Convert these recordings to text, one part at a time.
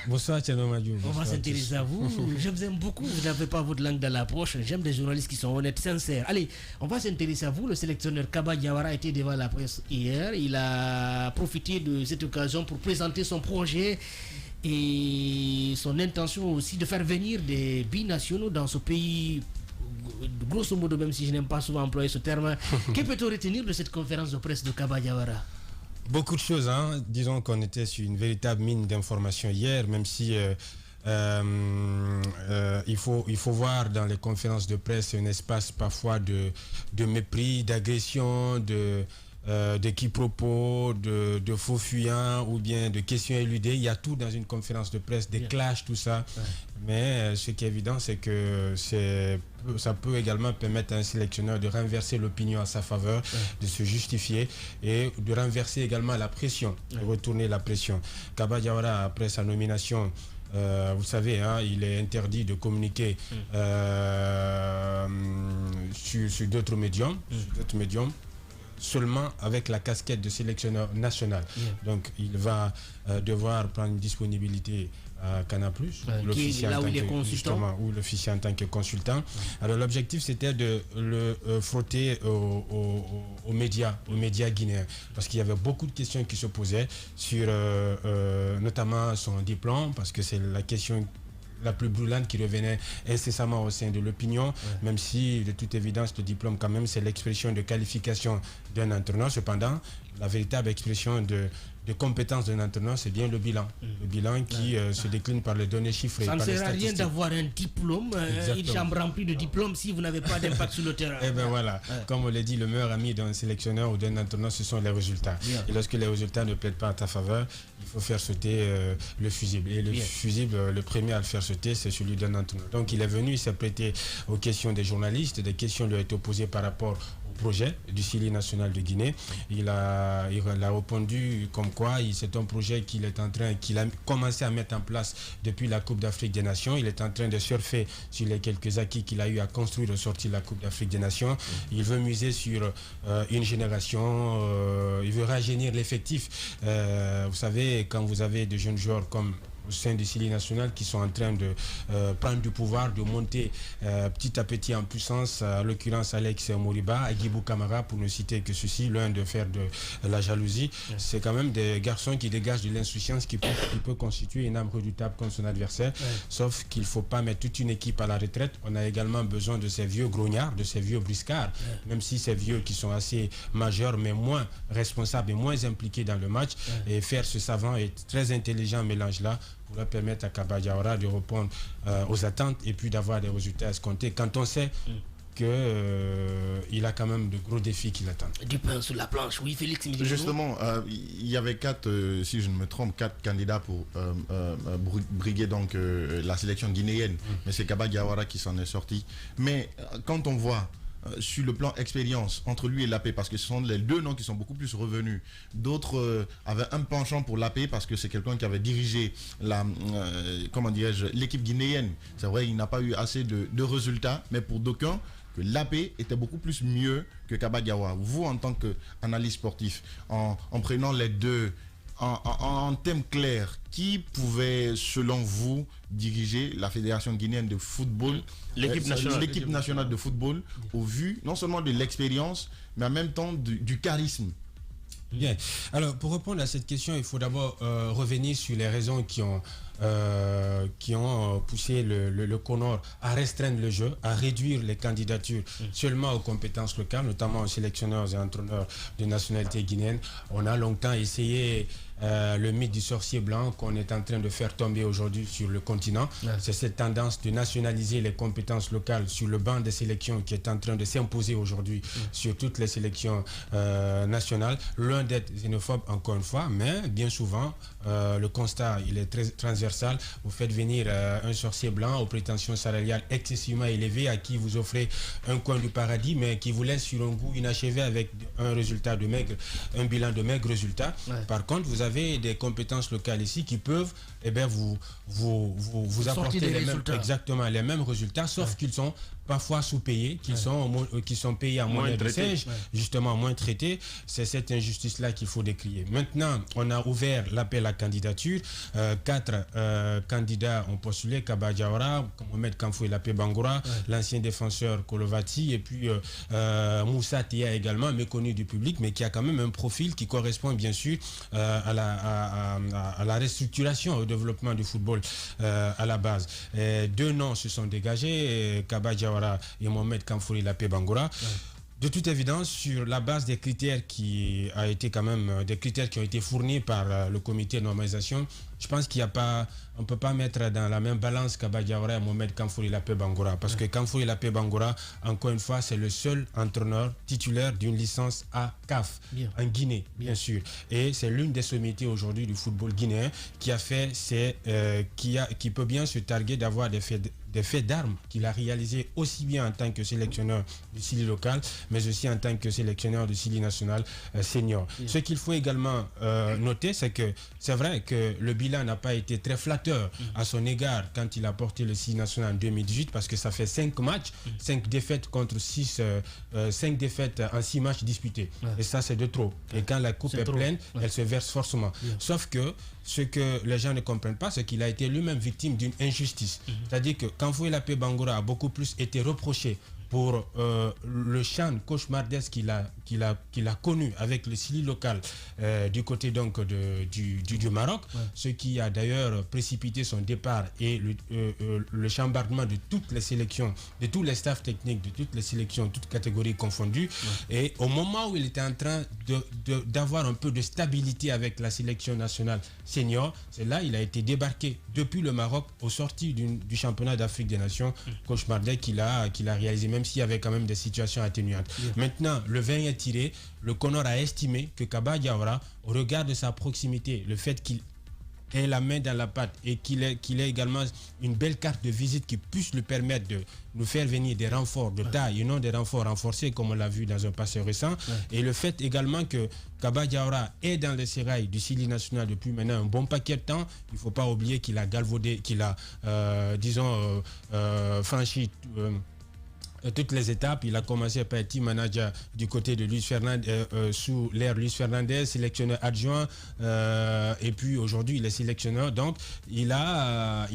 Bonsoir Tchano Madiou. On va s'intéresser à vous. Je vous aime beaucoup. Vous n'avez pas votre langue dans l'approche. J'aime des journalistes qui sont honnêtes, sincères. Allez, on va s'intéresser à vous. Le sélectionneur Kaba Diawara était devant la presse hier. Il a profité de cette occasion pour présenter son projet et son intention aussi de faire venir des binationaux dans ce pays. Grosso modo, même si je n'aime pas souvent employer ce terme, que peut-on retenir de cette conférence de presse de Kaba Diawara? Beaucoup de choses, hein. Disons qu'on était sur une véritable mine d'informations hier, même si il faut voir dans les conférences de presse un espace parfois de mépris, d'agression, de quiproquos, de faux fuyants ou bien de questions éludées. Il y a tout dans une conférence de presse, des clashs, tout ça. Ouais. Mais ce qui est évident, c'est que ça peut également permettre à un sélectionneur de renverser l'opinion à sa faveur, de se justifier et de renverser également la pression, de retourner la pression. Kaba Diawara, après sa nomination, vous savez, hein, il est interdit de communiquer sur d'autres médiums, seulement avec la casquette de sélectionneur national. Donc il va devoir prendre une disponibilité à Canal+, ou l'officier en tant que consultant. Alors l'objectif c'était de le frotter aux médias guinéens, parce qu'il y avait beaucoup de questions qui se posaient sur notamment son diplôme, parce que c'est la question la plus brûlante qui revenait incessamment au sein de l'opinion, même si de toute évidence le diplôme quand même c'est l'expression de qualification d'un entraîneur. Cependant, la véritable expression de compétence d'un entraîneur, c'est bien le bilan. Le bilan qui se décline par les données chiffrées. Ça ne sert à rien d'avoir un diplôme, une chambre remplie de diplômes si vous n'avez pas d'impact sur le terrain. Et bien voilà, comme on l'a dit, le meilleur ami d'un sélectionneur ou d'un entraîneur, ce sont les résultats. Et lorsque les résultats ne plaident pas à ta faveur, il faut faire sauter le fusible. Et le fusible, le premier à le faire sauter, c'est celui d'un entraîneur. Donc il est venu, il s'est prêté aux questions des journalistes, des questions lui ont été posées par rapport au projet du Syli national de Guinée. Il a répondu comme quoi c'est un projet qu'il a commencé à mettre en place depuis la Coupe d'Afrique des Nations. Il est en train de surfer sur les quelques acquis qu'il a eu à construire au sortir de la Coupe d'Afrique des Nations. Il veut miser sur une génération, il veut rajeunir l'effectif. Vous savez, quand vous avez de jeunes joueurs comme au sein du Syli national qui sont en train de prendre du pouvoir, de monter petit à petit en puissance, à l'occurrence Alex Moriba, Agibou Kamara, pour ne citer que ceci, l'un de faire de la jalousie. C'est quand même des garçons qui dégagent de l'insouciance qui peut constituer une arme redoutable contre son adversaire. Sauf qu'il ne faut pas mettre toute une équipe à la retraite. On a également besoin de ces vieux grognards, de ces vieux briscards, même si ces vieux qui sont assez majeurs mais moins responsables et moins impliqués dans le match, et faire ce savant et très intelligent mélange-là pourra permettre à Kaba Diawara de répondre aux attentes et puis d'avoir des résultats escomptés quand on sait qu'il a quand même de gros défis qui l'attendent. Du pain sur la planche, oui Félix. Justement, il y avait si je ne me trompe, 4 candidats pour briguer donc la sélection guinéenne, mais c'est Kaba Diawara qui s'en est sorti. Mais quand on voit sur le plan expérience entre lui et l'AP, parce que ce sont les deux noms qui sont beaucoup plus revenus. D'autres avaient un penchant pour l'AP parce que c'est quelqu'un qui avait dirigé l'équipe guinéenne. C'est vrai, il n'a pas eu assez de résultats, mais pour d'aucuns, que l'AP était beaucoup plus mieux que Kaba Diawara. Vous, en tant qu'analyste sportif, en prenant les deux en thème clair, qui pouvait, selon vous, diriger la Fédération guinéenne de football, l'équipe nationale de football, au vu non seulement de l'expérience, mais en même temps du charisme? Bien. Alors, pour répondre à cette question, il faut d'abord revenir sur les raisons qui ont poussé le CONOR à restreindre le jeu, à réduire les candidatures seulement aux compétences locales, notamment aux sélectionneurs et entraîneurs de nationalité guinéenne. On a longtemps essayé le mythe du sorcier blanc qu'on est en train de faire tomber aujourd'hui sur le continent. C'est cette tendance de nationaliser les compétences locales sur le banc des sélections qui est en train de s'imposer aujourd'hui sur toutes les sélections nationales. Loin d'être xénophobe encore une fois, mais bien souvent le constat il est très transversal transversale, vous faites venir un sorcier blanc aux prétentions salariales excessivement élevées à qui vous offrez un coin du paradis, mais qui vous laisse sur un goût inachevé avec un résultat de maigre, un bilan de maigre résultat. Par contre, vous avez des compétences locales ici qui peuvent vous apporter exactement les mêmes résultats, sauf qu'ils sont parfois sous-payés, qui sont payés à monnaie de siège, justement moins traités. C'est cette injustice-là qu'il faut décrier. Maintenant, on a ouvert l'appel à candidature. 4 candidats ont postulé: Kaba Diawara, Mohamed Kamfoué Lapé Bangoura, l'ancien défenseur Kolovati, et puis Moussa Tia également, méconnu du public, mais qui a quand même un profil qui correspond bien sûr à la restructuration, au développement du football à la base. 2 noms se sont dégagés, Kaba Diawara et Mohamed Kamfoué Lapé Bangoura. De toute évidence, sur la base des critères qui ont été fournis par le comité de normalisation, je pense qu'il n'y a pas, on ne peut pas mettre dans la même balance Kaba Diawara et Mohamed Kamfoué Lapé Bangoura, parce que Kamfoué Lapé Bangoura, encore une fois, c'est le seul entraîneur titulaire d'une licence à CAF en Guinée, bien sûr, et c'est l'une des sommités aujourd'hui du football guinéen qui a fait qui peut bien se targuer d'avoir des faits d'armes qu'il a réalisé aussi bien en tant que sélectionneur du Sili local, mais aussi en tant que sélectionneur du Sili national senior. Ce qu'il faut également noter, c'est que c'est vrai que le bilan n'a pas été très flatteur à son égard quand il a porté le Sili national en 2018, parce que ça fait 5 matchs, 5 défaites contre 5 défaites en 6 matchs disputés. Et ça, c'est de trop. Et quand la coupe est pleine, elle se verse forcément. Sauf que ce que les gens ne comprennent pas, c'est qu'il a été lui-même victime d'une injustice. C'est-à-dire que Kamfoué Lapé Bangoura a beaucoup plus été reproché pour le champ cauchemardesque qu'il a connu avec le Sili local du côté donc du Maroc, ce qui a d'ailleurs précipité son départ et le chambardement de toutes les sélections, de tous les staffs techniques, de toutes les sélections, toutes catégories confondues. Et au moment où il était en train d'avoir un peu de stabilité avec la sélection nationale senior, c'est là il a été débarqué depuis le Maroc aux sorties du championnat d'Afrique des Nations cauchemardesque qu'il a réalisé, même s'il y avait quand même des situations atténuantes. Maintenant, le vin est tiré. Le Conor a estimé que Kaba Diawara, au regard de sa proximité, le fait qu'il ait la main dans la pâte et qu'il ait également une belle carte de visite qui puisse lui permettre de nous faire venir des renforts de taille et non des renforts renforcés comme on l'a vu dans un passé récent. Et le fait également que Kaba Diawara est dans les sérails du Sili national depuis maintenant un bon paquet de temps. Il ne faut pas oublier qu'il a galvaudé, qu'il a franchi toutes les étapes. Il a commencé par être team manager du côté de Luis Fernandez, sous l'ère Luis Fernandez, sélectionneur adjoint, et puis aujourd'hui il est sélectionneur. Donc il a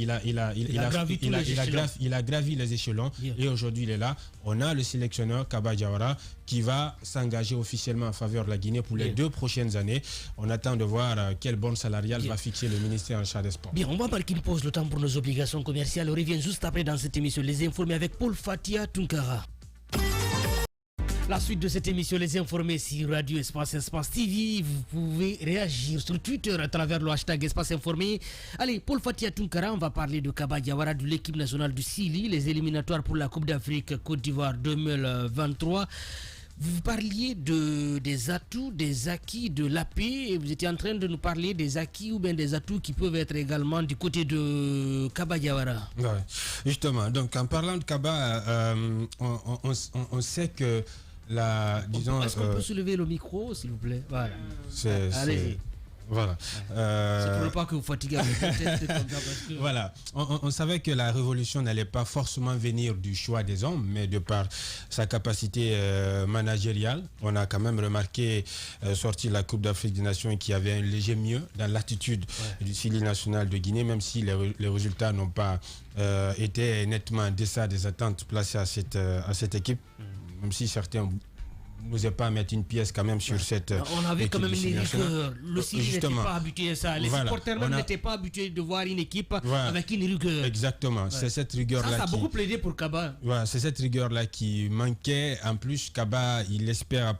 gravi les échelons et aujourd'hui il est là. On a le sélectionneur Kaba Diawara qui va s'engager officiellement en faveur de la Guinée pour les 2 prochaines années. On attend de voir quelle borne salariale va fixer le ministère en charge des sports. Bien, on va marquer une pause, le temps pour nos obligations commerciales. On revient juste après dans cette émission Les Informés avec Paul Fatia Tunkara. La suite de cette émission, Les Informés sur Radio Espace TV. Vous pouvez réagir sur Twitter à travers le hashtag Espace Informé. Allez, Paul Fatia Tunkara, on va parler de Kaba Diawara, de l'équipe nationale du Sili, les éliminatoires pour la Coupe d'Afrique Côte d'Ivoire 2023. Vous parliez des atouts, des acquis de l'AP, et vous étiez en train de nous parler des acquis ou bien des atouts qui peuvent être également du côté de Kaba Diawara. Ouais, justement, donc en parlant de Kaba, on sait que est-ce qu'on peut soulever le micro, s'il vous plaît? Voilà. Allez-y. Voilà. C'est pour ne pas que vous fatiguez avec la tête comme ça, parce que... Voilà. On savait que la révolution n'allait pas forcément venir du choix des hommes, mais de par sa capacité managériale. On a quand même remarqué, sorti la Coupe d'Afrique des Nations, qu'il y avait un léger mieux dans l'attitude du Sili national de Guinée, même si les résultats n'ont pas été nettement en deçà des attentes placées à cette équipe. Même si certains n'osaient pas mettre une pièce quand même sur cette on avait quand même une rigueur. Le Sili n'était pas habitué à ça. Les supporters même n'étaient pas habitués de voir une équipe avec une rigueur. Exactement. C'est cette rigueur-là ça a beaucoup plaidé pour Kaba. C'est cette rigueur-là qui manquait. En plus, Kaba, il espère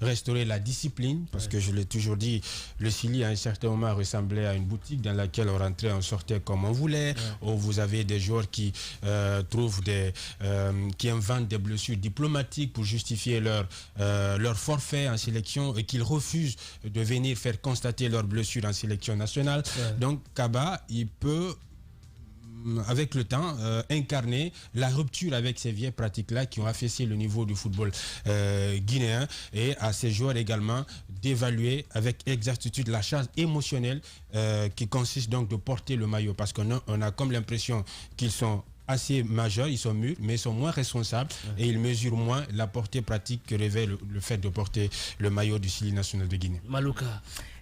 restaurer la discipline, parce que je l'ai toujours dit, le Sili à un certain moment ressemblait à une boutique dans laquelle on rentrait, on sortait comme on voulait, où vous avez des joueurs qui inventent des blessures diplomatiques pour justifier leur leur forfait en sélection et qu'ils refusent de venir faire constater leurs blessures en sélection nationale. Donc Kaba, il peut avec le temps, incarner la rupture avec ces vieilles pratiques-là qui ont affaissé le niveau du football guinéen, et à ces joueurs également d'évaluer avec exactitude la charge émotionnelle qui consiste donc de porter le maillot, parce qu'on a comme l'impression qu'ils sont assez majeurs, ils sont mûrs, mais ils sont moins responsables et ils mesurent moins la portée pratique que révèle le fait de porter le maillot du Syli national de Guinée. Malouka.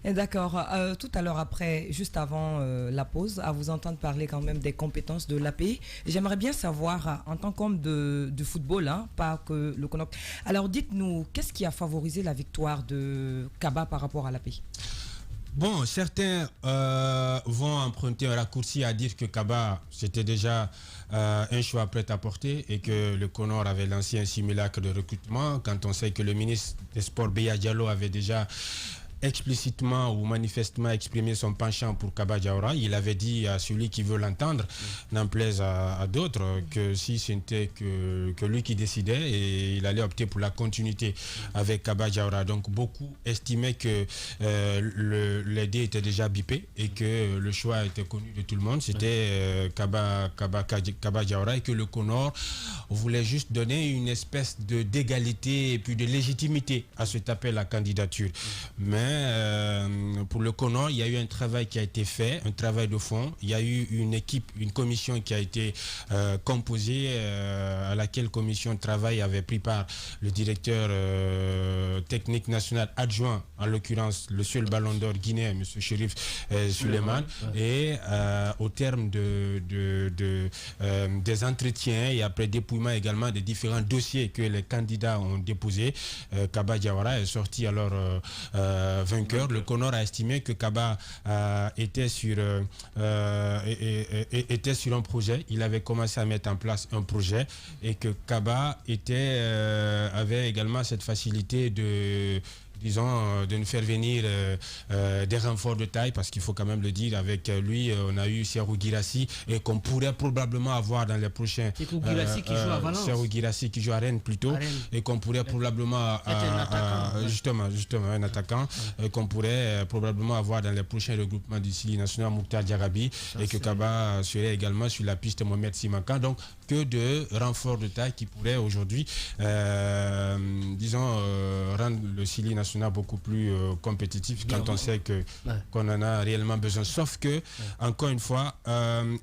D'accord. Tout à l'heure, juste avant la pause, à vous entendre parler quand même des compétences de l'API, j'aimerais bien savoir, en tant qu'homme de football, pas que le Konok. Alors dites-nous, qu'est-ce qui a favorisé la victoire de Kaba par rapport à l'API? Bon, certains vont emprunter un raccourci à dire que Kaba, c'était déjà un choix prêt à porter et que le Conor avait lancé un simulacre de recrutement, quand on sait que le ministre des Sports, Beya Diallo, avait déjà explicitement ou manifestement exprimé son penchant pour Kaba Diawara. Il avait dit à celui qui veut l'entendre, n'en plaise à d'autres, que si c'était que lui qui décidait, et il allait opter pour la continuité avec Kaba Diawara. Donc beaucoup estimaient que les dés étaient déjà bipés et que le choix était connu de tout le monde. C'était Kaba Diawara, et que le Conor voulait juste donner une espèce d'égalité et puis de légitimité à cet appel à candidature. Mais pour le Conor, il y a eu un travail qui a été fait, un travail de fond. Il y a eu une équipe, une commission qui a été composée, à laquelle commission de travail avait pris part le directeur technique national adjoint, en l'occurrence le seul ballon d'or guinéen, M. Chérif Suleiman. Et au terme des entretiens et après dépouillement également des différents dossiers que les candidats ont déposés, Kaba Diawara est sorti alors vainqueur. Le Conor a estimé que Kaba était sur un projet. Il avait commencé à mettre en place un projet et que Kaba avait également cette facilité de nous faire venir des renforts de taille, parce qu'il faut quand même le dire, avec lui on a eu Serhou Guirassy, et qu'on pourrait probablement avoir dans les prochains Serhou Guirassy qui joue à Valence, Serhou Guirassy qui joue à Rennes plutôt, et qu'on pourrait probablement justement un attaquant qu'on pourrait probablement avoir dans les prochains regroupements du Syli national, Mouktar Diarabi, et que Kaba serait également sur la piste Mohamed Simakan. Donc que de renforts de taille qui pourraient aujourd'hui rendre le Syli national beaucoup plus compétitif, quand on sait qu'on en a réellement besoin. Sauf que, encore une fois,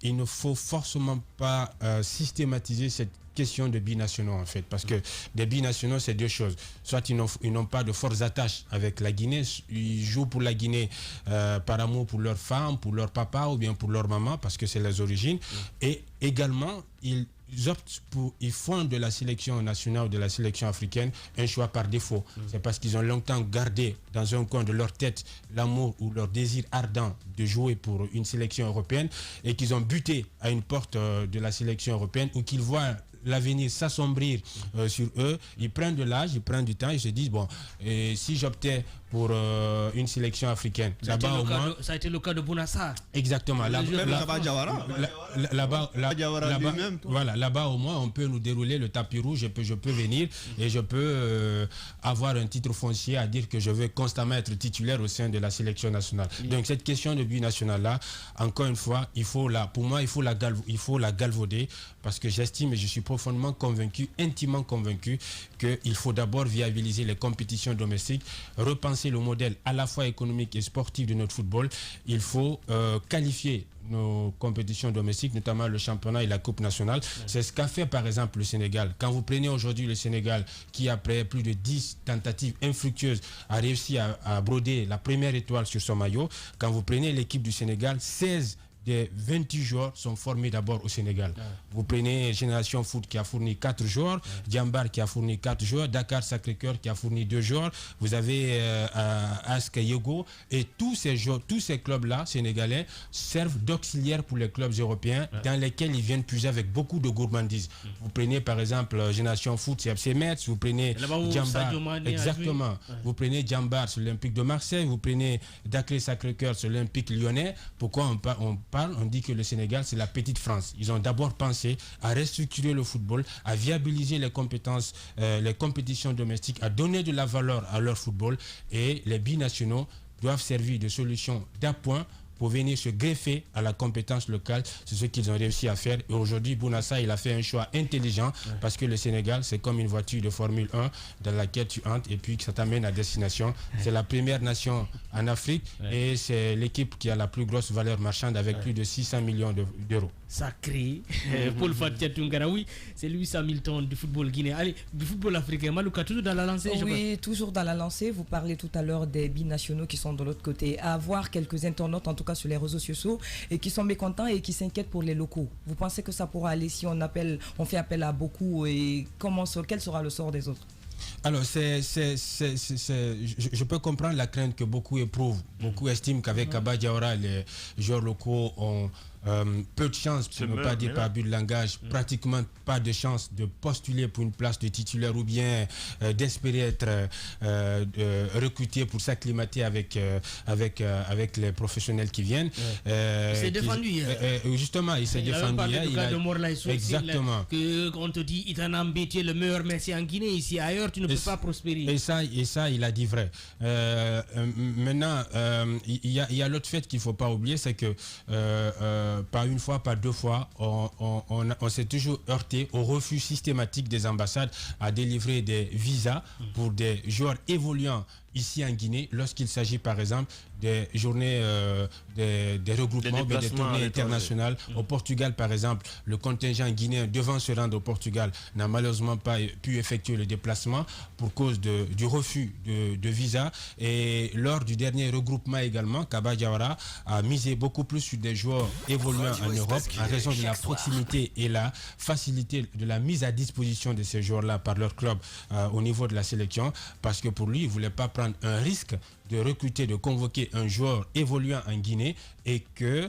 il ne faut forcément pas systématiser cette question de binationaux, en fait, parce que des binationaux, c'est deux choses. Soit ils n'ont pas de fortes attaches avec la Guinée, ils jouent pour la Guinée par amour pour leur femme, pour leur papa ou bien pour leur maman, parce que c'est les origines, et également ils font de la sélection nationale ou de la sélection africaine un choix par défaut. C'est parce qu'ils ont longtemps gardé dans un coin de leur tête l'amour ou leur désir ardent de jouer pour une sélection européenne, et qu'ils ont buté à une porte de la sélection européenne, ou qu'ils voient l'avenir s'assombrir sur eux. Ils prennent de l'âge, ils prennent du temps, ils se disent bon, si j'optais pour une sélection africaine, là-bas au moins, ça a été le cas de Bounassar. Exactement. Là-bas au moins on peut nous dérouler le tapis rouge, je peux venir et je peux avoir un titre foncier à dire que je veux constamment être titulaire au sein de la sélection nationale. Donc cette question de binational là, encore une fois, pour moi il faut la galvauder, parce que j'estime et je suis profondément convaincu, intimement convaincu, qu'il faut d'abord viabiliser les compétitions domestiques, repenser le modèle à la fois économique et sportif de notre football. Il faut qualifier nos compétitions domestiques, notamment le championnat et la coupe nationale. C'est ce qu'a fait par exemple le Sénégal. Quand vous prenez aujourd'hui le Sénégal, qui après plus de 10 tentatives infructueuses a réussi à broder la première étoile sur son maillot, quand vous prenez l'équipe du Sénégal, 16 des 28 joueurs sont formés d'abord au Sénégal. Vous prenez Génération Foot qui a fourni 4 joueurs, Diambar qui a fourni 4 joueurs, Dakar Sacré-Cœur qui a fourni 2 joueurs, vous avez Ask Yego, et tous ces clubs-là sénégalais servent d'auxiliaires pour les clubs européens dans lesquels ils viennent puiser avec beaucoup de gourmandise. Vous prenez par exemple Génération Foot, c'est FC Metz, vous prenez Diambar, exactement. Vous prenez Diambar, c'est l'Olympique de Marseille, vous prenez Dakar Sacré-Cœur, c'est l'Olympique lyonnais. Pourquoi on parle, on dit que le Sénégal, c'est la petite France. Ils ont d'abord pensé à restructurer le football, à viabiliser les compétences, les compétitions domestiques, à donner de la valeur à leur football. Et les binationaux doivent servir de solution d'appoint pour venir se greffer à la compétence locale. C'est ce qu'ils ont réussi à faire. Et aujourd'hui, Bounassa, il a fait un choix intelligent parce que le Sénégal, c'est comme une voiture de Formule 1 dans laquelle tu entres et puis que ça t'amène à destination. C'est la première nation en Afrique et c'est l'équipe qui a la plus grosse valeur marchande avec plus de 600 millions d'euros. Sacré. Paul Fatia Tungara, oui, c'est Lewis Hamilton du football guinéen. Allez, du football africain. Malouka, toujours dans la lancée. Oui, toujours dans la lancée. Vous parlez tout à l'heure des binationaux qui sont de l'autre côté. À voir quelques internautes, en tout cas sur les réseaux sociaux, et qui sont mécontents et qui s'inquiètent pour les locaux. Vous pensez que ça pourra aller si on fait appel à beaucoup et quel sera le sort des autres? Alors, je peux comprendre la crainte que beaucoup éprouvent. Beaucoup estiment qu'avec Kaba Diawara, les joueurs locaux ont peu de chance, pour ne pas dire par but de langage, pratiquement pas de chance de postuler pour une place de titulaire ou bien d'espérer être recruté pour s'acclimater avec les professionnels qui viennent. Il s'est défendu hier. Justement, il s'est défendu hier. Exactement. On te dit, il t'a embêté le meilleur Messi en Guinée, ici ailleurs, tu ne peux pas prospérer. Et ça, il a dit vrai. Maintenant, il y a l'autre fait qu'il ne faut pas oublier, c'est que par une fois, par deux fois, on s'est toujours heurté au refus systématique des ambassades à délivrer des visas pour des joueurs évoluant ici en Guinée lorsqu'il s'agit par exemple des journées des regroupements, des tournées internationales. Au Portugal par exemple, le contingent guinéen devant se rendre au Portugal n'a malheureusement pas pu effectuer le déplacement pour cause du refus de visa. Et lors du dernier regroupement également, Kaba Diawara a misé beaucoup plus sur des joueurs évoluant en Europe en raison de la proximité et la facilité de la mise à disposition de ces joueurs-là par leur club au niveau de la sélection, parce que pour lui, il ne voulait pas prendre un risque de recruter, de convoquer un joueur évoluant en Guinée et que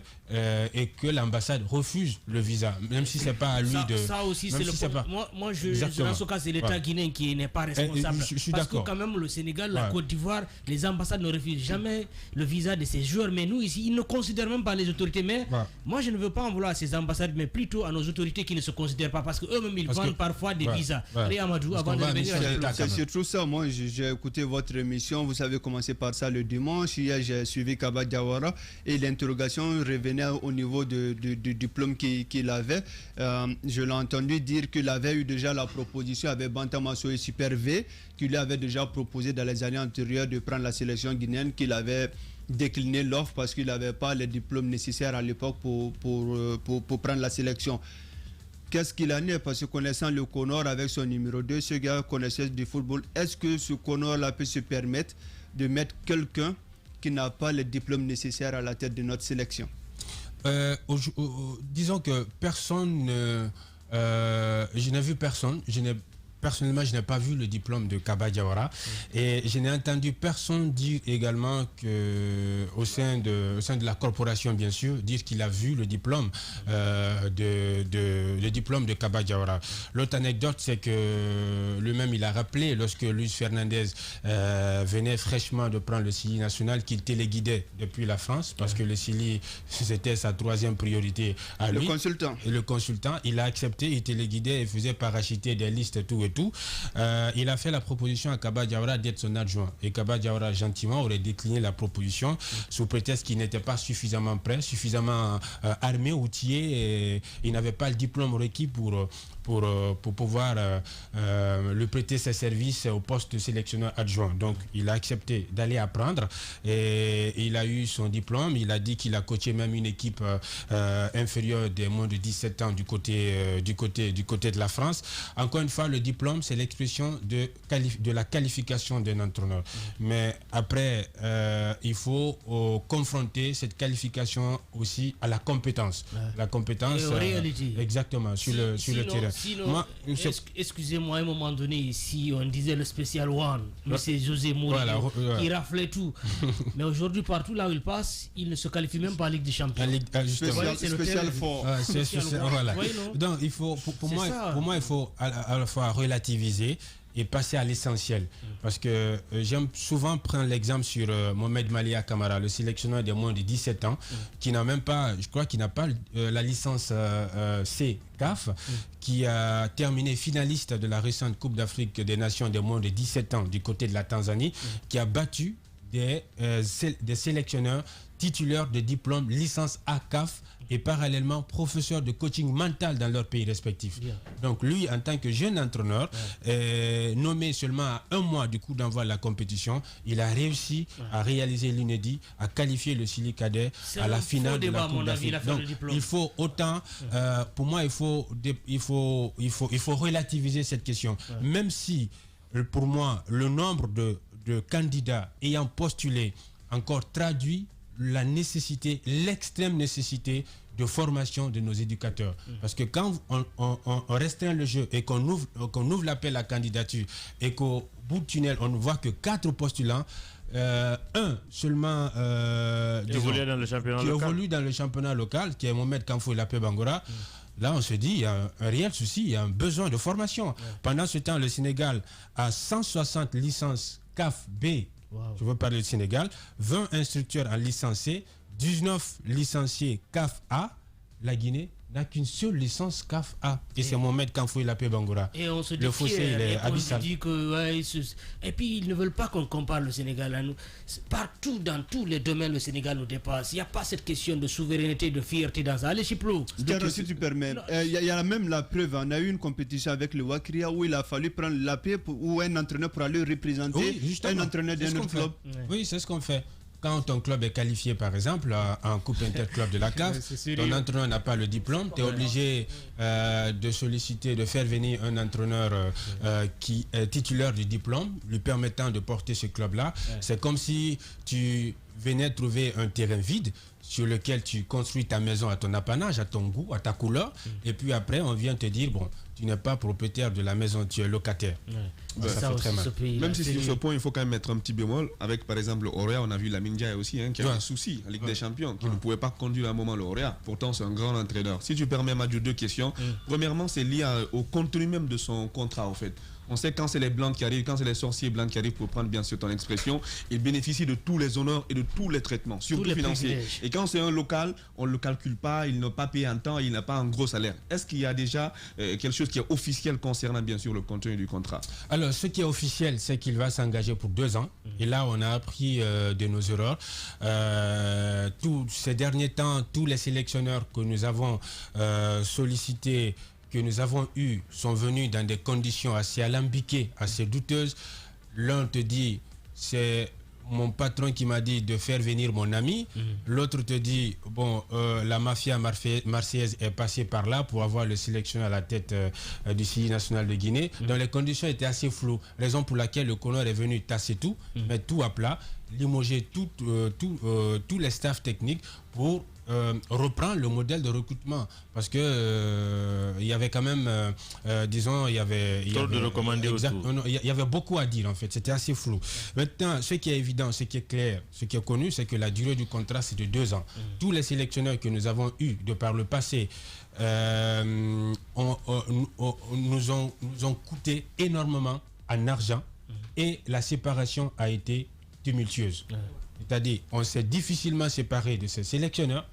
l'ambassade refuse le visa, même si c'est pas à lui de... Ça aussi, c'est moi, dans ce cas, c'est l'État guinéen qui n'est pas responsable. Je suis parce d'accord. que quand même, le Sénégal, la Côte d'Ivoire, les ambassades ne refusent jamais le visa de ces joueurs. Mais nous, ici, ils ne considèrent même pas les autorités. Mais moi, je ne veux pas en vouloir à ces ambassades, mais plutôt à nos autorités qui ne se considèrent pas. Parce qu'eux-mêmes, ils vendent parfois des visas. Allez, Amadou, avant de revenir... C'est surtout ça. Moi, j'ai écouté votre émission. Vous avez commencé par ça le dimanche. Hier, j'ai suivi Kaba Diawara et l'interrogation revenait au niveau du diplôme qu'il avait. Je l'ai entendu dire qu'il avait eu déjà la proposition avec Bantamasso et Super V, qu'il lui avait déjà proposé dans les années antérieures de prendre la sélection guinéenne, qu'il avait décliné l'offre parce qu'il n'avait pas les diplômes nécessaires à l'époque pour prendre la sélection. Qu'est-ce qu'il en est? Parce que connaissant le Connor avec son numéro 2, ce gars connaissait du football. Est-ce que ce Connor-là peut se permettre de mettre quelqu'un qui n'a pas les diplômes nécessaires à la tête de notre sélection? Disons que personne, je n'ai vu personne, personnellement, je n'ai pas vu le diplôme de Kaba Diawara et je n'ai entendu personne dire également que au sein de la corporation, bien sûr, dire qu'il a vu le diplôme le diplôme de Kaba Diawara. L'autre anecdote, c'est que lui-même, il a rappelé lorsque Luis Fernandez venait fraîchement de prendre le CILI national qu'il téléguidait depuis la France parce que le CILI, c'était sa troisième priorité à lui. Le consultant, il a accepté, il téléguidait et faisait parachuter des listes et tout. Il a fait la proposition à Kaba Diawara d'être son adjoint. Et Kaba Diawara, gentiment, aurait décliné la proposition sous prétexte qu'il n'était pas suffisamment prêt, suffisamment armé, outillé, et il n'avait pas le diplôme requis pour pouvoir lui prêter ses services au poste de sélectionneur adjoint. Donc, il a accepté d'aller apprendre et il a eu son diplôme. Il a dit qu'il a coaché même une équipe inférieure des moins de 17 ans du côté de la France. Encore une fois, le diplôme, c'est l'expression de la qualification d'un entraîneur. Mais après, il faut confronter cette qualification aussi à la compétence. La compétence, exactement, sur le terrain. Sinon, excusez-moi, à un moment donné, ici, on disait le Special One, c'est José Mourinho, qui raflait tout. Mais aujourd'hui, partout là où il passe, il ne se qualifie même pas à Ligue des Champions. Spécial fort. Voilà. Donc, pour moi, il faut à la fois relativiser et passer à l'essentiel. Parce que j'aime souvent prendre l'exemple sur Mohamed Malia Camara, le sélectionneur des moins de 17 ans, qui n'a même pas, je crois qu'il n'a pas la licence C CAF, qui a terminé finaliste de la récente Coupe d'Afrique des Nations des moins de 17 ans du côté de la Tanzanie, qui a battu des sélectionneurs titulaires de diplôme licence A CAF et parallèlement professeur de coaching mental dans leurs pays respectifs. Donc lui, en tant que jeune entraîneur, nommé seulement à 1 mois du coup d'envoi de la compétition, il a réussi à réaliser l'inédit, à qualifier le Sili Cadet à la finale de la Coupe d'Afrique. Donc il faut autant, pour moi, il faut relativiser cette question. Même si, pour moi, le nombre de candidats ayant postulé encore traduit la nécessité, l'extrême nécessité de formation de nos éducateurs. Parce que quand on restreint le jeu et qu'on ouvre l'appel à candidature et qu'au bout du tunnel, on ne voit que 4 postulants, un seulement qui évolue dans le championnat local, qui est Mohamed Kamfou Lapé Bangora. Là, on se dit, il y a un réel souci, il y a un besoin de formation. Pendant ce temps, le Sénégal a 160 licences CAF B. Je veux parler du Sénégal, 20 instructeurs en licence C, 19 licenciés CAF A. La Guinée n'a qu'une seule licence CAF A. Et c'est Mohamed Kamfou Lapé Bangora. Et on se dit le fossé, il est abyssal. Et puis ils ne veulent pas qu'on compare le Sénégal à nous. Partout, dans tous les domaines, le Sénégal nous dépasse. Il n'y a pas cette question de souveraineté, de fierté dans ça. Allez, Chiplo. Si tu permets, il y a même la preuve. On a eu une compétition avec le Wakria où il a fallu prendre l'AP ou un entraîneur pour aller représenter un entraîneur d'un autre club. Oui, c'est ce qu'on fait. Quand ton club est qualifié, par exemple, en Coupe Interclub de la CAF, ton entraîneur n'a pas le diplôme, tu es obligé de solliciter, de faire venir un entraîneur qui est titulaire du diplôme, lui permettant de porter ce club-là. C'est comme si tu venais trouver un terrain vide sur lequel tu construis ta maison à ton apanage, à ton goût, à ta couleur, et puis après, on vient te dire, bon, tu n'es pas propriétaire de la maison, tu es locataire. Ça fait très mal. Même si sur ce point, il faut quand même mettre un petit bémol. Avec par exemple le Orea, on a vu la Mindia aussi, qui a un souci en Ligue des Champions, qui ne pouvait pas conduire à un moment le Orea. Pourtant, c'est un grand entraîneur. Si tu permets, Madjou, 2 questions. Premièrement, c'est lié au contenu même de son contrat, en fait. On sait quand c'est les blancs qui arrivent, quand c'est les sorciers blancs qui arrivent, pour prendre bien sûr ton expression, ils bénéficient de tous les honneurs et de tous les traitements, surtout financiers. Et quand c'est un local, on ne le calcule pas, il n'a pas payé en temps, il n'a pas un gros salaire. Est-ce qu'il y a déjà quelque chose qui est officiel concernant bien sûr le contenu du contrat? Alors, ce qui est officiel, c'est qu'il va s'engager pour 2 ans. Et là, on a appris de nos erreurs. Tous ces derniers temps, tous les sélectionneurs que nous avons sollicités, que nous avons eus, sont venus dans des conditions assez alambiquées, assez douteuses. L'un te dit, c'est mon patron qui m'a dit de faire venir mon ami. L'autre te dit, bon, la mafia marseillaise est passée par là pour avoir le sélectionneur à la tête du Sili national de Guinée. Donc les conditions étaient assez floues. Raison pour laquelle le Conor est venu tasser tout, mettre tout à plat, limoger tous les staffs techniques pour reprendre le modèle de recrutement, parce que il y avait quand même disons, il y avait beaucoup à dire en fait, c'était assez flou. Maintenant, ce qui est évident, ce qui est clair, ce qui est connu, c'est que la durée du contrat, c'est de 2 ans. Tous les sélectionneurs que nous avons eus de par le passé nous ont coûté énormément en argent, et la séparation a été tumultueuse. C'est-à-dire, on s'est difficilement séparé de ces sélectionneurs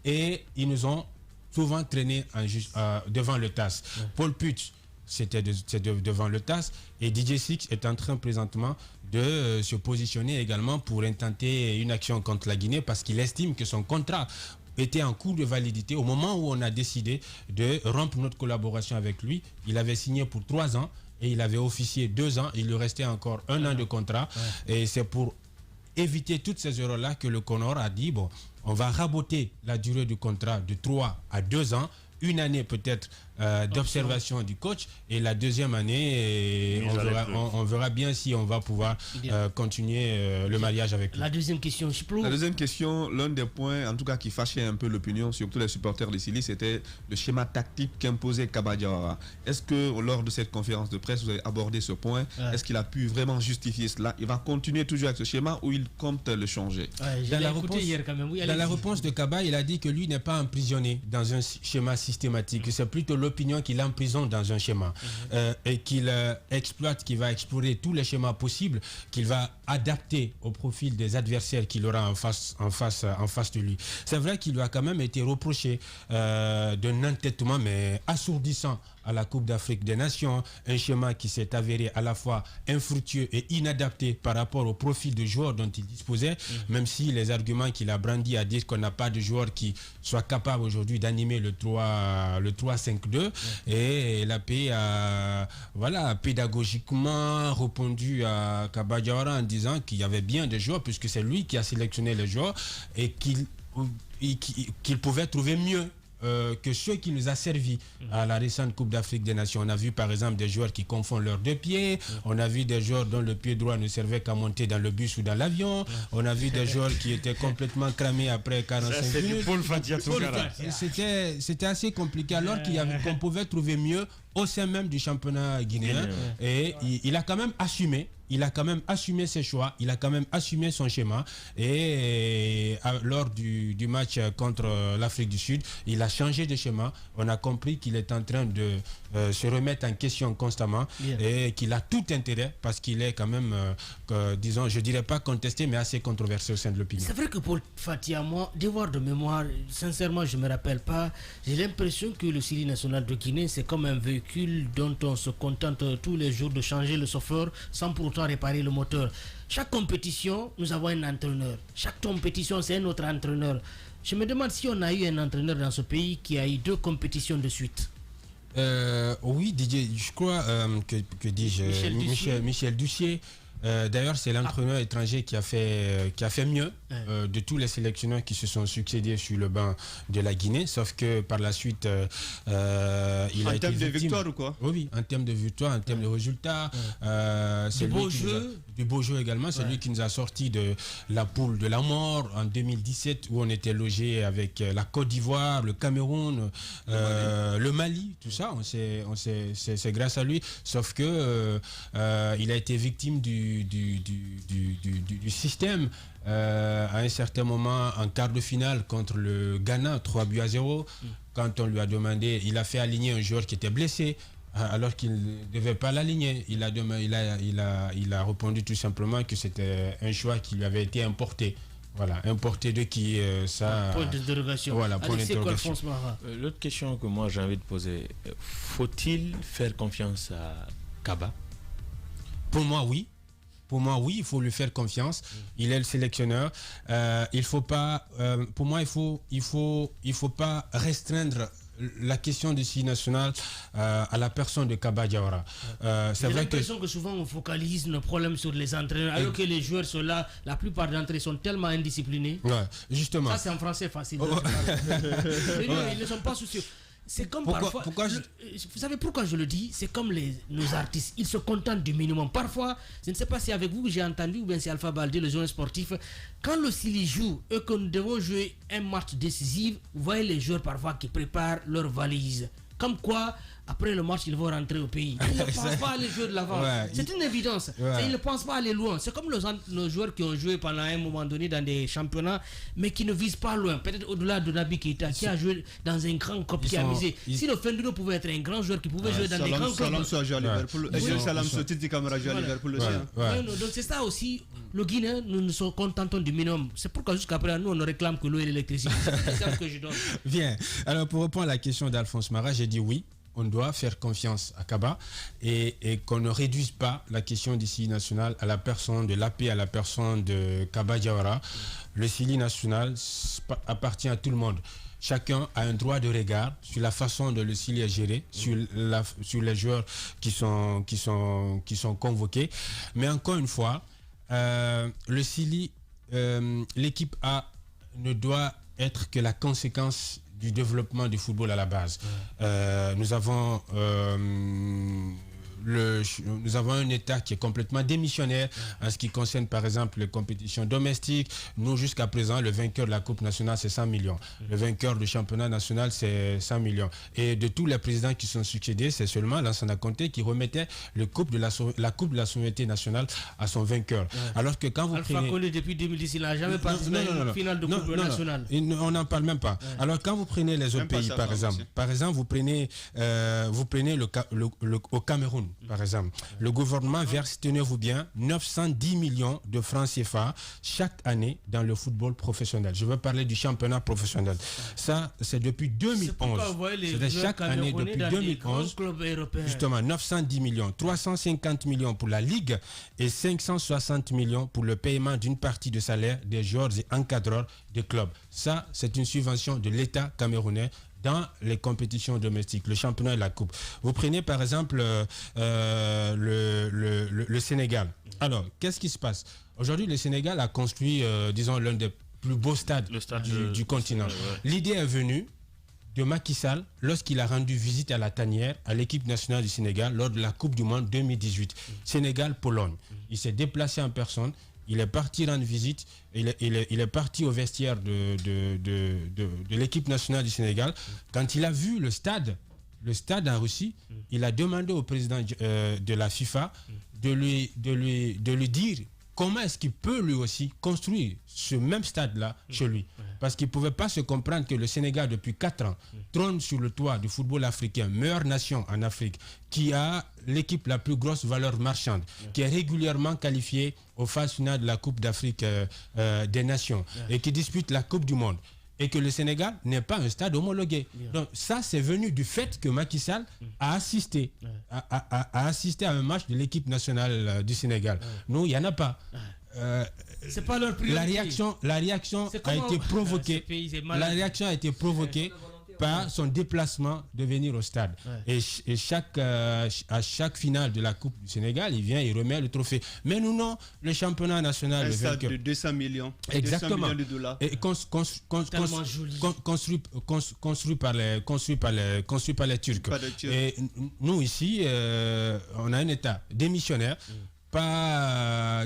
et ils nous ont souvent traînés devant le TAS. Paul Putsch, c'était devant le TAS, et DJ Six est en train présentement de se positionner également pour intenter une action contre la Guinée, parce qu'il estime que son contrat était en cours de validité. Au moment où on a décidé de rompre notre collaboration avec lui, il avait signé pour 3 ans et il avait officié 2 ans. Il lui restait encore 1 an de contrat. Et c'est pour éviter toutes ces erreurs-là que le Conor a dit, bon, on va raboter la durée du contrat de 3 à 2 ans, 1 année peut-être d'observation du coach, et la 2e année, on verra bien si on va pouvoir continuer le mariage avec lui. La deuxième question, La deuxième question, l'un des points en tout cas qui fâchait un peu l'opinion, surtout les supporters de Sili, c'était le schéma tactique qu'imposait Kaba Diawara. Est-ce que lors de cette conférence de presse, vous avez abordé ce point? Est-ce qu'il a pu vraiment justifier cela? Il va continuer toujours avec ce schéma ou il compte le changer? Dans la réponse de Kaba, il a dit que lui n'est pas emprisonné dans un schéma systématique. C'est plutôt l'opinion qu'il emprisonne dans un schéma et qu'il exploite, qu'il va explorer tous les schémas possibles, qu'il va adapter au profil des adversaires qu'il aura en face de lui. C'est vrai qu'il lui a quand même été reproché d'un entêtement mais assourdissant à la Coupe d'Afrique des Nations, un schéma qui s'est avéré à la fois infructueux et inadapté par rapport au profil de joueurs dont il disposait, même si les arguments qu'il a brandis à dire qu'on n'a pas de joueurs qui soient capables aujourd'hui d'animer le 3-5-2, et l'AP a pédagogiquement répondu à Kaba Diawara en disant qu'il y avait bien des joueurs puisque c'est lui qui a sélectionné les joueurs et qu'il pouvait trouver mieux que ceux qui nous a servi à la récente Coupe d'Afrique des Nations. On a vu par exemple des joueurs qui confondent leurs deux pieds, on a vu des joueurs dont le pied droit ne servait qu'à monter dans le bus ou dans l'avion, on a vu des joueurs qui étaient complètement cramés après 45 minutes. C'était assez compliqué alors qu'on pouvait trouver mieux au sein même du championnat guinéen. Et il a quand même assumé. Il a quand même assumé ses choix, il a quand même assumé son schéma et lors du match contre l'Afrique du Sud, il a changé de schéma. On a compris qu'il est en train de se remettre en question constamment et qu'il a tout intérêt parce qu'il est quand même, disons, je dirais pas contesté mais assez controversé au sein de l'opinion. C'est vrai que pour Fatia, moi, devoir de mémoire, sincèrement je me rappelle pas. J'ai l'impression que le Syli national de Guinée c'est comme un véhicule dont on se contente tous les jours de changer le chauffeur sans pour autant réparer le moteur. Chaque compétition, nous avons un entraîneur. Chaque compétition, c'est un autre entraîneur. Je me demande si on a eu un entraîneur dans ce pays qui a eu 2 compétitions de suite. Oui, Didier, je crois que dis-je, Michel Dussier. D'ailleurs, c'est l'entraîneur étranger qui a fait mieux de tous les sélectionneurs qui se sont succédés sur le banc de la Guinée, sauf que par la suite, il a été en termes de victime. victoire ou quoi? Oui, en termes de victoire, en termes de résultats. Du beau jeu. Du beau jeu également. C'est lui qui nous a sorti de la poule de la mort en 2017 où on était logé avec la Côte d'Ivoire, le Cameroun, le Mali, tout ça. C'est grâce à lui. Sauf que il a été victime du système à un certain moment en quart de finale contre le Ghana 3-0. Quand on lui a demandé, il a fait aligner un joueur qui était blessé alors qu'il ne devait pas l'aligner. Il a répondu tout simplement que c'était un choix qui lui avait été importé. Voilà, importé de qui ça. Point d'interrogation. Voilà, point d'interrogation. L'autre question que moi j'ai envie de poser, faut-il faire confiance à Kaba? Pour moi, oui. Pour moi, oui, il faut lui faire confiance. Il est le sélectionneur. Il faut pas. Pour moi, il faut pas restreindre la question du Syli national à la personne de Kaba Diawara. J'ai l'impression que souvent on focalise nos problèmes sur les entraîneurs, alors que les joueurs sont là, la plupart d'entre eux sont tellement indisciplinés. Ouais, justement. Ça c'est en français facile. Ils ne sont pas soucieux. C'est comme parfois. Vous savez pourquoi je le dis? C'est comme nos artistes. Ils se contentent du minimum. Parfois, je ne sais pas si avec vous que j'ai entendu ou bien c'est Alpha Baldé, le journaliste sportif. Quand le Syli joue et que nous devons jouer un match décisif, vous voyez les joueurs parfois qui préparent leurs valises. Comme quoi, après le match, ils vont rentrer au pays. Ils ne pensent pas à aller jouer de l'avant. C'est une évidence. Ils ne pensent pas aller loin. C'est comme nos joueurs qui ont joué pendant un moment donné dans des championnats, mais qui ne visent pas loin. Peut-être au-delà de Naby Keita, qui a joué dans un grand club, qui a misé. Si le Fendino pouvait être un grand joueur qui pouvait jouer dans des grands clubs. Salam soit joué à Liverpool. Salam soit Titi Camara joué à Liverpool aussi. Donc c'est ça aussi. Le Guinéen, nous nous contentons du minimum. C'est pourquoi jusqu'après, nous, on ne réclame que l'eau et l'électricité. C'est l'exemple que je donne. Bien. Alors, pour répondre à la question d'Alphonse Mara, j'ai dit oui. On doit faire confiance à Kaba et qu'on ne réduise pas la question du Syli national à la personne de l'AP, à la personne de Kaba Diawara. Le Syli national appartient à tout le monde. Chacun a un droit de regard sur la façon dont le Syli est géré, sur les joueurs qui sont convoqués. Mais encore une fois, le Syli, l'équipe A ne doit être que la conséquence du développement du football à la base. Nous avons nous avons un État qui est complètement démissionnaire en ce qui concerne par exemple les compétitions domestiques. Nous, jusqu'à présent, le vainqueur de la Coupe nationale, c'est 100 millions. Le vainqueur du championnat national, c'est 100 millions. Et de tous les présidents qui sont succédés, c'est seulement Lansana Conté qui remettait la Coupe de la souveraineté nationale à son vainqueur. Alors que quand vous Alpha Condé, depuis 2010, il n'a jamais participé à une finale de Coupe nationale. On n'en parle même pas. Alors quand vous prenez les autres pays, par exemple, vous prenez au Cameroun, par exemple, le gouvernement verse, tenez-vous bien, 910 millions de francs CFA chaque année dans le football professionnel. Je veux parler du championnat professionnel. Ça, c'est depuis 2011. C'est chaque année depuis 2011. Justement, 910 millions, 350 millions pour la Ligue et 560 millions pour le paiement d'une partie de salaire des joueurs et encadreurs des clubs. Ça, c'est une subvention de l'État camerounais dans les compétitions domestiques, le championnat et la coupe. Vous prenez par exemple le Sénégal. Alors, qu'est-ce qui se passe? Aujourd'hui, le Sénégal a construit, disons, l'un des plus beaux stades du continent. L'idée est venue de Macky Sall lorsqu'il a rendu visite à la tanière à l'équipe nationale du Sénégal lors de la Coupe du Monde 2018. Sénégal-Pologne. Il s'est déplacé en personne. Il est parti rendre visite, il est parti au vestiaire de l'équipe nationale du Sénégal. Quand il a vu le stade en Russie, il a demandé au président de la FIFA de lui dire comment est-ce qu'il peut lui aussi construire ce même stade-là chez lui. Parce qu'il ne pouvait pas se comprendre que le Sénégal, depuis 4 ans, trône sur le toit du football africain, meilleure nation en Afrique, qui a l'équipe la plus grosse valeur marchande, qui est régulièrement qualifiée aux phases finales de la Coupe d'Afrique des Nations et qui dispute la Coupe du Monde. Et que le Sénégal n'est pas un stade homologué. Donc ça, c'est venu du fait que Macky Sall a assisté à un match de l'équipe nationale du Sénégal. Nous, il n'y en a pas. C'est pas leur priorité. La réaction a été provoquée. La réaction a été provoquée par son déplacement de venir au stade. Et à chaque finale de la Coupe du Sénégal, il vient, il remet le trophée. Mais nous, non, le championnat national... Un stade de 200 millions. Exactement. 200 millions de dollars. Et construit par les Turcs. Et nous, ici, on a un État démissionnaire. Pas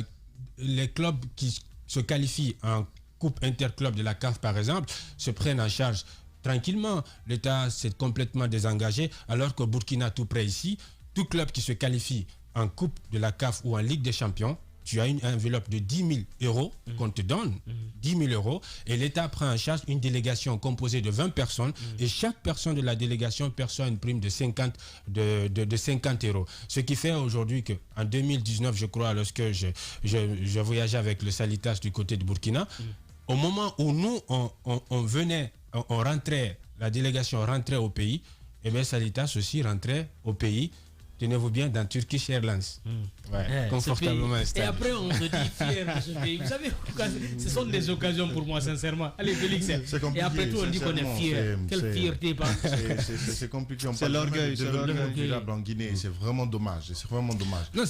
les clubs qui se qualifient en Coupe interclub de la CAF, par exemple, se prennent en charge tranquillement. L'État s'est complètement désengagé, alors qu'au Burkina, tout près ici, tout club qui se qualifie en Coupe de la CAF ou en Ligue des Champions, tu as une enveloppe de 10 000 euros qu'on te donne, 10 000 euros, et l'État prend en charge une délégation composée de 20 personnes, et chaque personne de la délégation perçoit une prime de 50 euros. Ce qui fait aujourd'hui qu'en 2019, je crois, lorsque je voyageais avec le Salitas du côté de Burkina, au moment où nous, on rentrait, la délégation rentrait au pays, et bien Salitas aussi rentrait au pays, tenez-vous bien, dans Turkish Airlines. Confortablement installé. Et après, on se dit fier de ce pays. Vous savez, ce sont des occasions pour moi, sincèrement. Allez, Félix. Et après tout, on dit qu'on est fier. Quelle fierté, pas. C'est compliqué. C'est l'orgueil. En Guinée, c'est vraiment dommage. Non,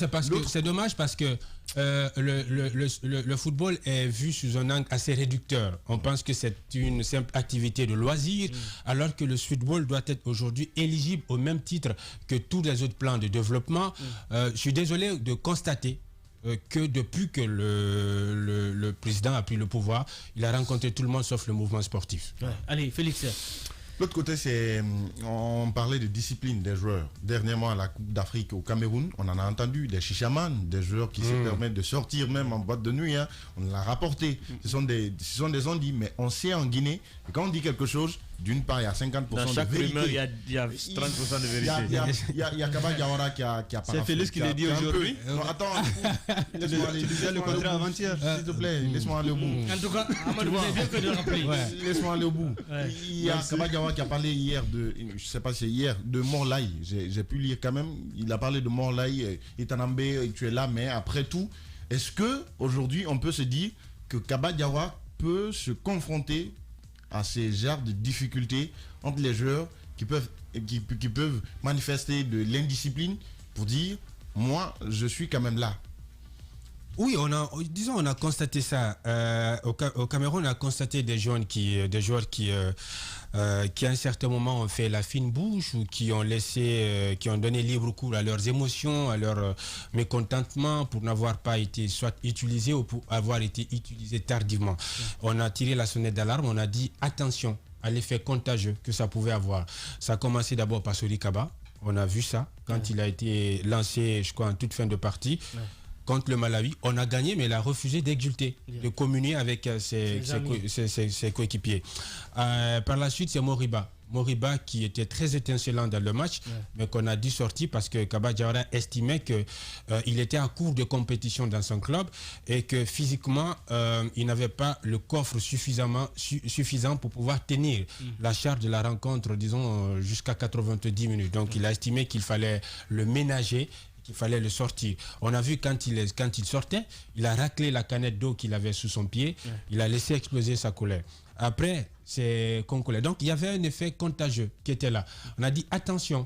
c'est dommage parce que le football est vu sous un angle assez réducteur. On pense que c'est une simple activité de loisir, alors que le football doit être aujourd'hui éligible au même titre que tous les autres plans de développement. Je suis désolé de constater que depuis que le président a pris le pouvoir, il a rencontré tout le monde sauf le mouvement sportif. Allez, Félix. L'autre côté, on parlait de discipline des joueurs. Dernièrement, à la Coupe d'Afrique au Cameroun, on en a entendu des chichamans, des joueurs qui se permettent de sortir même en boîte de nuit. Hein. On l'a rapporté. Ce sont des ondits, mais on sait en Guinée, que quand on dit quelque chose, d'une part, il y a 50% dans chaque de vérité. rumeur, il y a 30% de vérité. Il y a Kaba Diawara qui a C'est Félix qui l'a dit aujourd'hui. Non, attends, laisse-moi aller. Tu disais le contraire avant-hier. S'il te plaît, laisse-moi aller au bout. En tout cas, Amadou, vous avez bien fait de rappeler. Laisse-moi aller au bout. Il y a Kaba Diawara qui a parlé hier je ne sais pas si c'est hier, de Morlaï. J'ai pu lire quand même. Il a parlé de Morlaï, Itanambe, tu es là, mais après tout, est-ce que aujourd'hui on peut se dire que Kaba Diawara peut se confronter à ces genres de difficultés entre les joueurs qui peuvent manifester de l'indiscipline pour dire moi je suis quand même là? Oui, on a constaté ça. Au Cameroun, on a constaté des joueurs qui à un certain moment ont fait la fine bouche ou qui ont donné libre cours à leurs émotions, à leur mécontentement pour n'avoir pas été soit utilisés ou pour avoir été utilisés tardivement. On a tiré la sonnette d'alarme, on a dit attention à l'effet contagieux que ça pouvait avoir. Ça a commencé d'abord par Sori Kaba. On a vu ça quand il a été lancé, je crois, en toute fin de partie. Contre le Malawi, on a gagné, mais il a refusé d'exulter, de communier avec ses coéquipiers. Par la suite, c'est Moriba qui était très étincelant dans le match, mais qu'on a dû sortir parce que Kaba Diawara estimait qu'il était à court de compétition dans son club et que physiquement, il n'avait pas le coffre suffisant pour pouvoir tenir la charge de la rencontre, disons, jusqu'à 90 minutes. Donc, il a estimé qu'il fallait le ménager, qu'il fallait le sortir. On a vu quand il sortait, il a raclé la canette d'eau qu'il avait sous son pied, il a laissé exploser sa colère. Après, c'est Konkolé. Donc, il y avait un effet contagieux qui était là. On a dit, attention,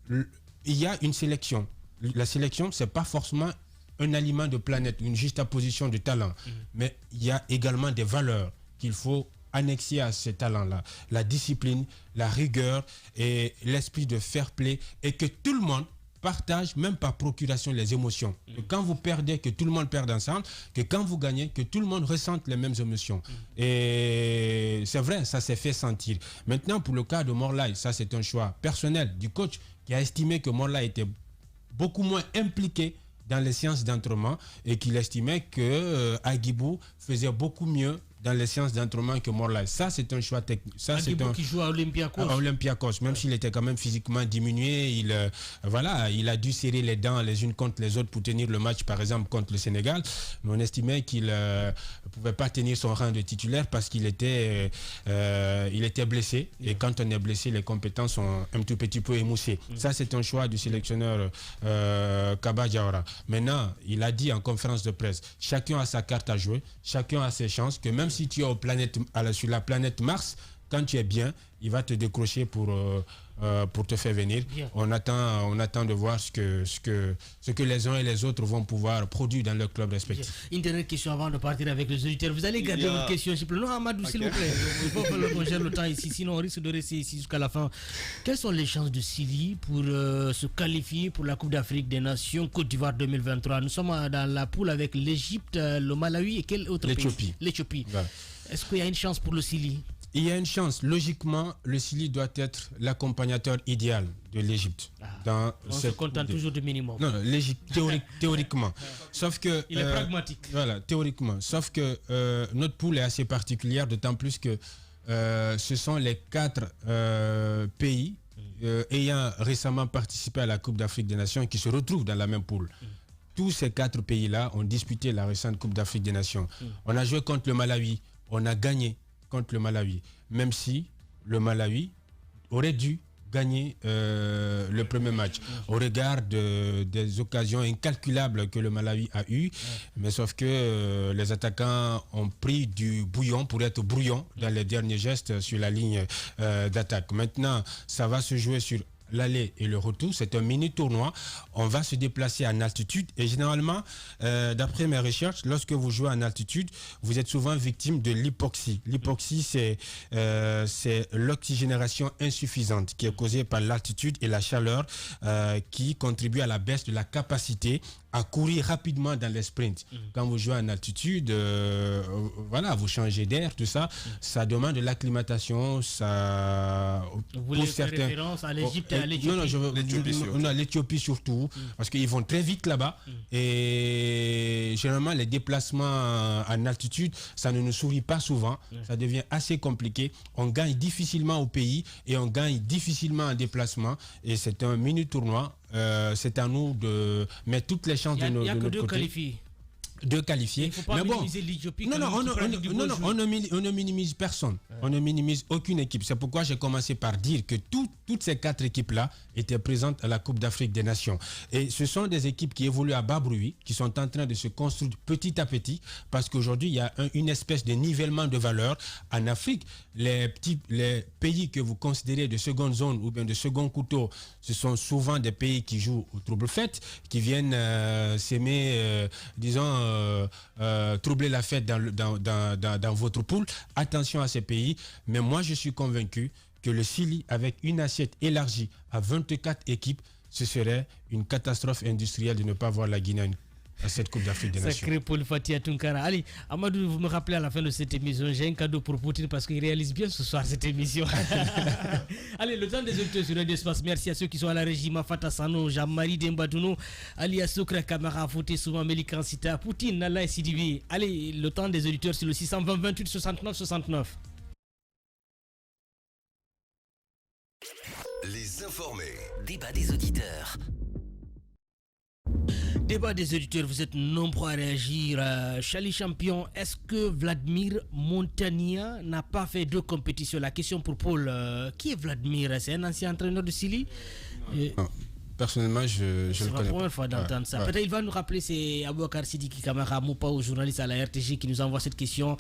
il y a une sélection. La sélection, ce n'est pas forcément un aliment de planète, une juxtaposition de talent. Mais il y a également des valeurs qu'il faut annexer à ces talents-là. La discipline, la rigueur et l'esprit de fair play, et que tout le monde partage, même par procuration, les émotions. Que quand vous perdez, que tout le monde perde ensemble, que quand vous gagnez, que tout le monde ressente les mêmes émotions. Et c'est vrai, ça s'est fait sentir. Maintenant, pour le cas de Morlaï, ça c'est un choix personnel du coach qui a estimé que Morlaï était beaucoup moins impliqué dans les séances d'entraînement et qu'il estimait que Agibou faisait beaucoup mieux dans les séances d'entraînement que Morlaï. Ça, c'est un choix technique. Ça, c'est qui joue à Olympiakos. À Olympiakos, même s'il était quand même physiquement diminué, il a dû serrer les dents les unes contre les autres pour tenir le match, par exemple, contre le Sénégal. Mais on estimait qu'il ne pouvait pas tenir son rang de titulaire parce qu'il était blessé. Et quand on est blessé, les compétences sont un tout petit peu émoussées. Ça, c'est un choix du sélectionneur Kaba Diawara. Maintenant, il a dit en conférence de presse, chacun a sa carte à jouer, chacun a ses chances, que même si tu es sur la planète Mars, quand tu es bien, il va te décrocher pour te faire venir. On attend de voir ce que les uns et les autres vont pouvoir produire dans leur club respectif. Une dernière question avant de partir avec les auditeurs. Vous allez garder votre question, s'il vous plaît. Non, Amadou, s'il vous plaît. Il faut qu'on gère le temps ici, sinon on risque de rester ici jusqu'à la fin. Quelles sont les chances de Syrie pour se qualifier pour la Coupe d'Afrique des Nations Côte d'Ivoire 2023? Nous sommes dans la poule avec l'Égypte, le Malawi et quel autre pays? L'Éthiopie. Voilà. Est-ce qu'il y a une chance pour le Syrie? Il y a une chance. Logiquement, le Syrie doit être l'accompagnateur idéal de l'Égypte. On se contente toujours du minimum. Non, l'Égypte, théoriquement. Sauf que... Il est pragmatique. Voilà, théoriquement. Sauf que notre poule est assez particulière, d'autant plus que ce sont les 4 pays ayant récemment participé à la Coupe d'Afrique des Nations qui se retrouvent dans la même poule. Tous ces 4 pays-là ont disputé la récente Coupe d'Afrique des Nations. On a joué contre le Malawi. On a gagné contre le Malawi, même si le Malawi aurait dû gagner le premier match au regard des occasions incalculables que le Malawi a eues, mais sauf que les attaquants ont pris du bouillon pour être brouillons dans les derniers gestes sur la ligne d'attaque. Maintenant, ça va se jouer sur l'aller et le retour. C'est un mini tournoi. On va se déplacer en altitude et généralement, d'après mes recherches, lorsque vous jouez en altitude, vous êtes souvent victime de l'hypoxie. L'hypoxie, c'est l'oxygénation insuffisante qui est causée par l'altitude et la chaleur qui contribue à la baisse de la capacité à courir rapidement dans les sprints. Quand vous jouez en altitude, vous changez d'air, tout ça, ça demande de l'acclimatation. Vous voulez faire référence à l'Égypte et à l'Éthiopie? Non, l'Éthiopie surtout, parce qu'ils vont très vite là-bas et généralement les déplacements en altitude, ça ne nous sourit pas souvent, ça devient assez compliqué. On gagne difficilement au pays et on gagne difficilement en déplacement et c'est un mini tournoi. C'est à nous de mettre toutes les chances de notre côté. Il n'y a que 2 qualifiés. 2 qualifiés. Il ne faut pas minimiser l'Éthiopie. Non, on ne minimise personne. On ne minimise aucune équipe. C'est pourquoi j'ai commencé par dire que toutes ces 4 équipes-là étaient présentes à la Coupe d'Afrique des Nations. Et ce sont des équipes qui évoluent à bas bruit, qui sont en train de se construire petit à petit, parce qu'aujourd'hui, il y a une espèce de nivellement de valeur. En Afrique, les pays que vous considérez de seconde zone ou bien de second couteau, ce sont souvent des pays qui jouent au trouble-fête, qui viennent s'aimer, disons, troubler la fête dans votre poule. Attention à ces pays. Mais moi, je suis convaincu que le Chili, avec une assiette élargie à 24 équipes, ce serait une catastrophe industrielle de ne pas voir la Guinée à cette Coupe d'Afrique des Nations. Sacré Paul Fatia Tunkara. Allez, Amadou, vous me rappelez à la fin de cette émission, j'ai un cadeau pour Poutine parce qu'il réalise bien ce soir cette émission. Allez, le temps des auditeurs sur l'espace. Merci à ceux qui sont à la régie, Mafata Sano, Jean-Marie Dembadouno, Ali Asokra Kamara, Fouté, souvent Mélikan Sita, Poutine, Nala et Sidivi. Allez, le temps des auditeurs sur le 620 28 69 69. Les informés. Débat des auditeurs. Débat des auditeurs, vous êtes nombreux à réagir. Charlie Champion, est-ce que Vladimir Montania n'a pas fait deux compétitions? La question pour Paul, qui est Vladimir? C'est un ancien entraîneur de Chili? Personnellement, je le connais pas. C'est la première fois d'entendre ça. Peut-être il va nous rappeler, c'est Abouakar Sidiki Kamara Moupao, journaliste à la RTG, qui nous envoie cette question.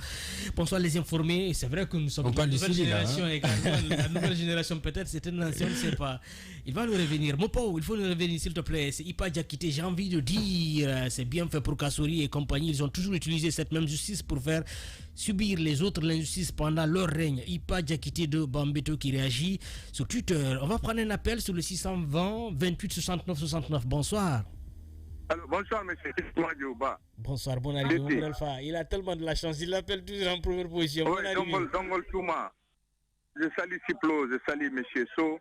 Bonsoir les informés. C'est vrai que nous sommes la nouvelle génération également. La nouvelle génération peut-être, c'est une ancienne, on ne sait pas. Il va nous revenir. Moupao, il faut nous revenir s'il te plaît. C'est Ipa Diakité, j'ai envie de dire, c'est bien fait pour Kassouri et compagnie. Ils ont toujours utilisé cette même justice pour faire subir les autres l'injustice pendant leur règne. Ipa Diakité de Bambeto qui réagit sur Twitter. On va prendre un appel sur le 620 28 69 69. Bonsoir. Alors, bonsoir, monsieur. Bonsoir, bon arrivée, Alpha. Il a tellement de la chance, il l'appelle toujours en première position. Oui, Dongol Touma. Je salue Ciplo, je salue monsieur So.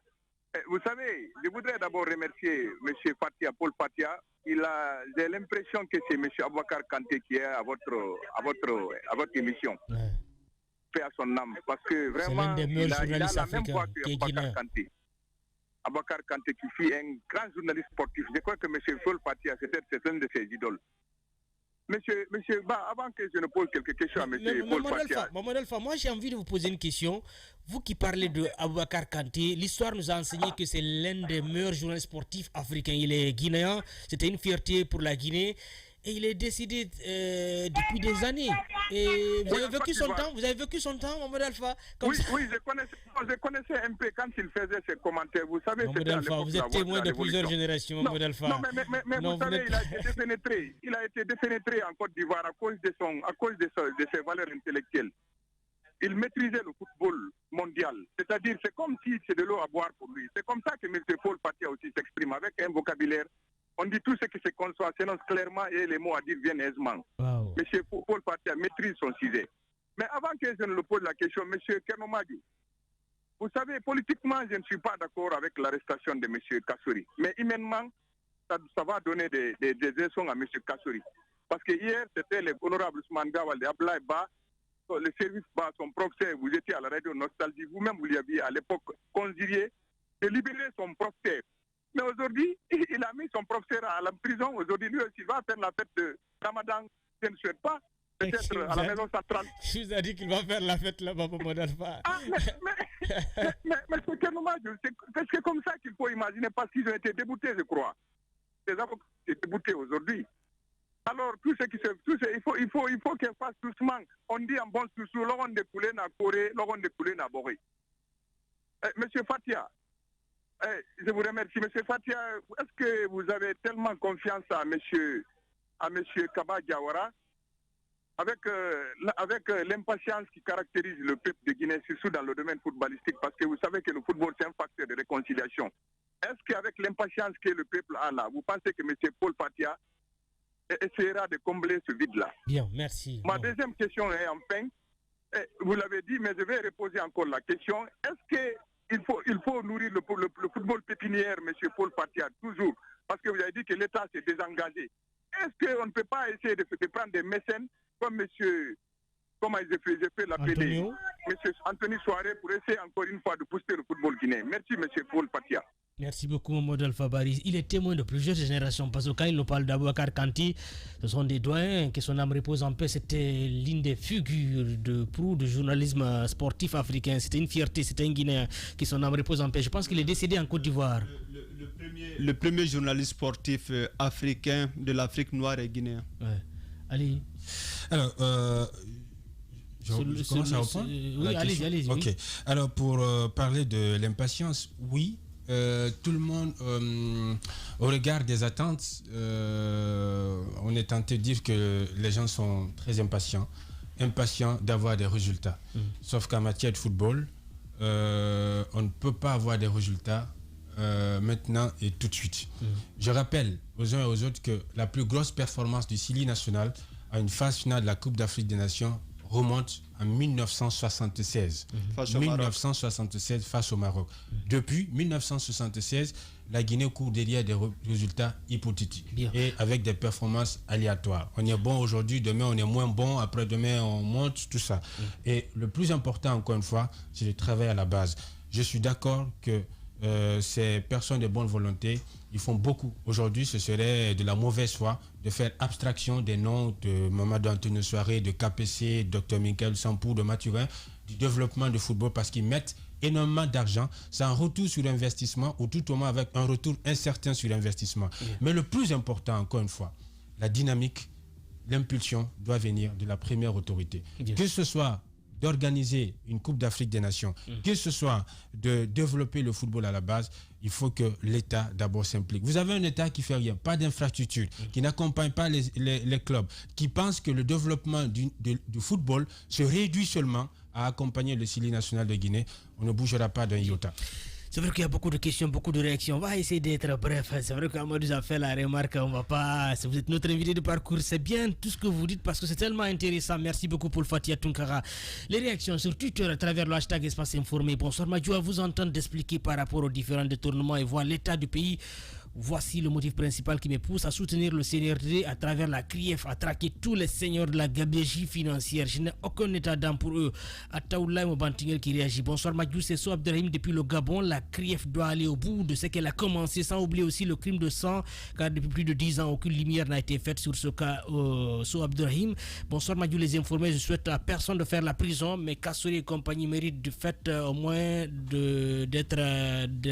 Vous savez, je voudrais d'abord remercier monsieur Fatia, Paul Fatia. J'ai l'impression que c'est monsieur Abouakar Kanté qui est à votre émission. Ouais. Paix à son âme. Parce que vraiment, il a la même voix que Abouakar Kanté. Abouakar Kanté qui fut un grand journaliste sportif. Je crois que M. Paul Fatia, c'est un de ses idoles. Monsieur, avant que je ne pose quelques questions à M. Paul Fatia. Maman Alpha, moi j'ai envie de vous poser une question. Vous qui parlez de Abouakar Kanté, l'histoire nous a enseigné que c'est l'un des meilleurs journalistes sportifs africains. Il est guinéen, c'était une fierté pour la Guinée. Et il est décédé depuis des années. Et vous avez vécu son temps, Mamadou Alpha? Oui, je connaissais un peu quand il faisait ses commentaires. Vous savez, Mamadou Alpha, vous êtes témoin de plusieurs générations, Mamadou Alpha. Non, mais vous savez, il a été défenestré en Côte d'Ivoire à cause de ses valeurs intellectuelles. Il maîtrisait le football mondial. C'est-à-dire, c'est comme si c'est de l'eau à boire pour lui. C'est comme ça que M. Paul Fatia aussi s'exprime, avec un vocabulaire. On dit tout ce qui se conçoit, s'énonce clairement et les mots à dire viennent aisément. Wow. M. Paul Fatia maîtrise son sujet. Mais avant que je ne le pose la question, M. Kernomadou, vous savez, politiquement, je ne suis pas d'accord avec l'arrestation de M. Kassouri. Mais humainement, ça va donner des leçons à M. Kassouri. Parce que hier, c'était l'honorable Ousmane Gawal de Ablaye Ba, le service Ba, son professeur, vous étiez à la radio Nostalgie, vous-même, vous l'aviez à l'époque conjuré de libérer son professeur. Mais aujourd'hui, il a mis son professeur à la prison. Aujourd'hui, lui aussi, il va faire la fête de Ramadan. Je ne souhaite pas. Peut-être à la maison centrale. Je vous ai dit qu'il va faire la fête là-bas pour Modern Fa. Mais c'est quel dommage. C'est comme ça qu'il faut imaginer parce qu'ils ont été déboutés, je crois. Les avocats ont été déboutés aujourd'hui. Alors, tout ce qui il faut qu'ils fassent doucement. On dit en bon sous-sous, l'on de couler n'a Corée, l'on de couler n'a Boré. Monsieur Fatia, je vous remercie. Monsieur Fatia, est-ce que vous avez tellement confiance à monsieur Kaba Diawara avec l'impatience qui caractérise le peuple de Guinée, surtout dans le domaine footballistique, parce que vous savez que le football, c'est un facteur de réconciliation. Est-ce qu'avec l'impatience que le peuple a là, vous pensez que monsieur Paul Fatia essaiera de combler ce vide-là? Bien, merci. Ma deuxième question est enfin, vous l'avez dit, mais je vais reposer encore la question. Est-ce que il faut nourrir le football pépinière, M. Paul Fatia, toujours, parce que vous avez dit que l'État s'est désengagé. Est-ce qu'on ne peut pas essayer de prendre des mécènes comme M. Comment je fais l'appeler, M. Anthony Soiré, pour essayer encore une fois de booster le football guinéen? Merci, M. Paul Fatia. Merci beaucoup, Mamadou Alpha Bari. Il est témoin de plusieurs générations parce que quand il nous parle d'Abouakar Kanté, ce sont des doyens, que son âme repose en paix. C'était l'une des figures de proue du journalisme sportif africain. C'était une fierté, c'était un Guinéen, que son âme repose en paix. Je pense qu'il est décédé en Côte d'Ivoire. Le premier journaliste sportif africain de l'Afrique noire et guinéen. Ouais. Allez. Alors, je commence à reprendre. Oui, allez-y. Ok. Alors, pour parler de l'impatience, oui. tout le monde, au regard des attentes, on est tenté de dire que les gens sont très impatients d'avoir des résultats. Sauf qu'en matière de football, on ne peut pas avoir des résultats maintenant et tout de suite. Je rappelle aux uns et aux autres que la plus grosse performance du Sili national à une phase finale de la Coupe d'Afrique des Nations remonte en 1976. 1976 face au Maroc. Depuis 1976, la Guinée court derrière des résultats hypothétiques et avec des performances aléatoires. On est bon aujourd'hui, demain on est moins bon, après-demain on monte, tout ça. Et le plus important, encore une fois, c'est le travail à la base. Je suis d'accord que ces personnes de bonne volonté, ils font beaucoup. Aujourd'hui, ce serait de la mauvaise foi de faire abstraction des noms de Mamadou Antonio Soiré, de KPC, Dr Michael Sampou, de Mathurin, du développement du football parce qu'ils mettent énormément d'argent. C'est un retour sur investissement ou tout au moins avec un retour incertain sur investissement. Mais le plus important, encore une fois, la dynamique, l'impulsion doit venir de la première autorité. Que ce soit d'organiser une Coupe d'Afrique des Nations, que ce soit de développer le football à la base, il faut que l'État d'abord s'implique. Vous avez un État qui ne fait rien, pas d'infrastructure, qui n'accompagne pas les clubs, qui pense que le développement du football se réduit seulement à accompagner le Sili national de Guinée. On ne bougera pas d'un iota. C'est vrai qu'il y a beaucoup de questions, beaucoup de réactions. On va essayer d'être bref. C'est vrai qu'Amadou a fait la remarque. On va pas. Si vous êtes notre invité de parcours, c'est bien tout ce que vous dites parce que c'est tellement intéressant. Merci beaucoup pour Fatia Tunkara. Les réactions sur Twitter à travers le hashtag Espace Informé. Bonsoir Madjou, à vous entendre d'expliquer par rapport aux différents détournements et voir l'état du pays. Voici le motif principal qui me pousse à soutenir le CNRD à travers la CRIEF, à traquer tous les seigneurs de la gabegie financière. Je n'ai aucun état d'âme pour eux. Ataoulaye Mobantingel qui réagit. Bonsoir Madjou, c'est So Abdelrahim depuis le Gabon. La CRIEF doit aller au bout de ce qu'elle a commencé, sans oublier aussi le crime de sang, car depuis plus de 10 ans, aucune lumière n'a été faite sur ce cas. So Abdelrahim. Bonsoir Madjou, les informés. Je souhaite à personne de faire la prison, mais Kassouri et compagnie méritent du fait au moins de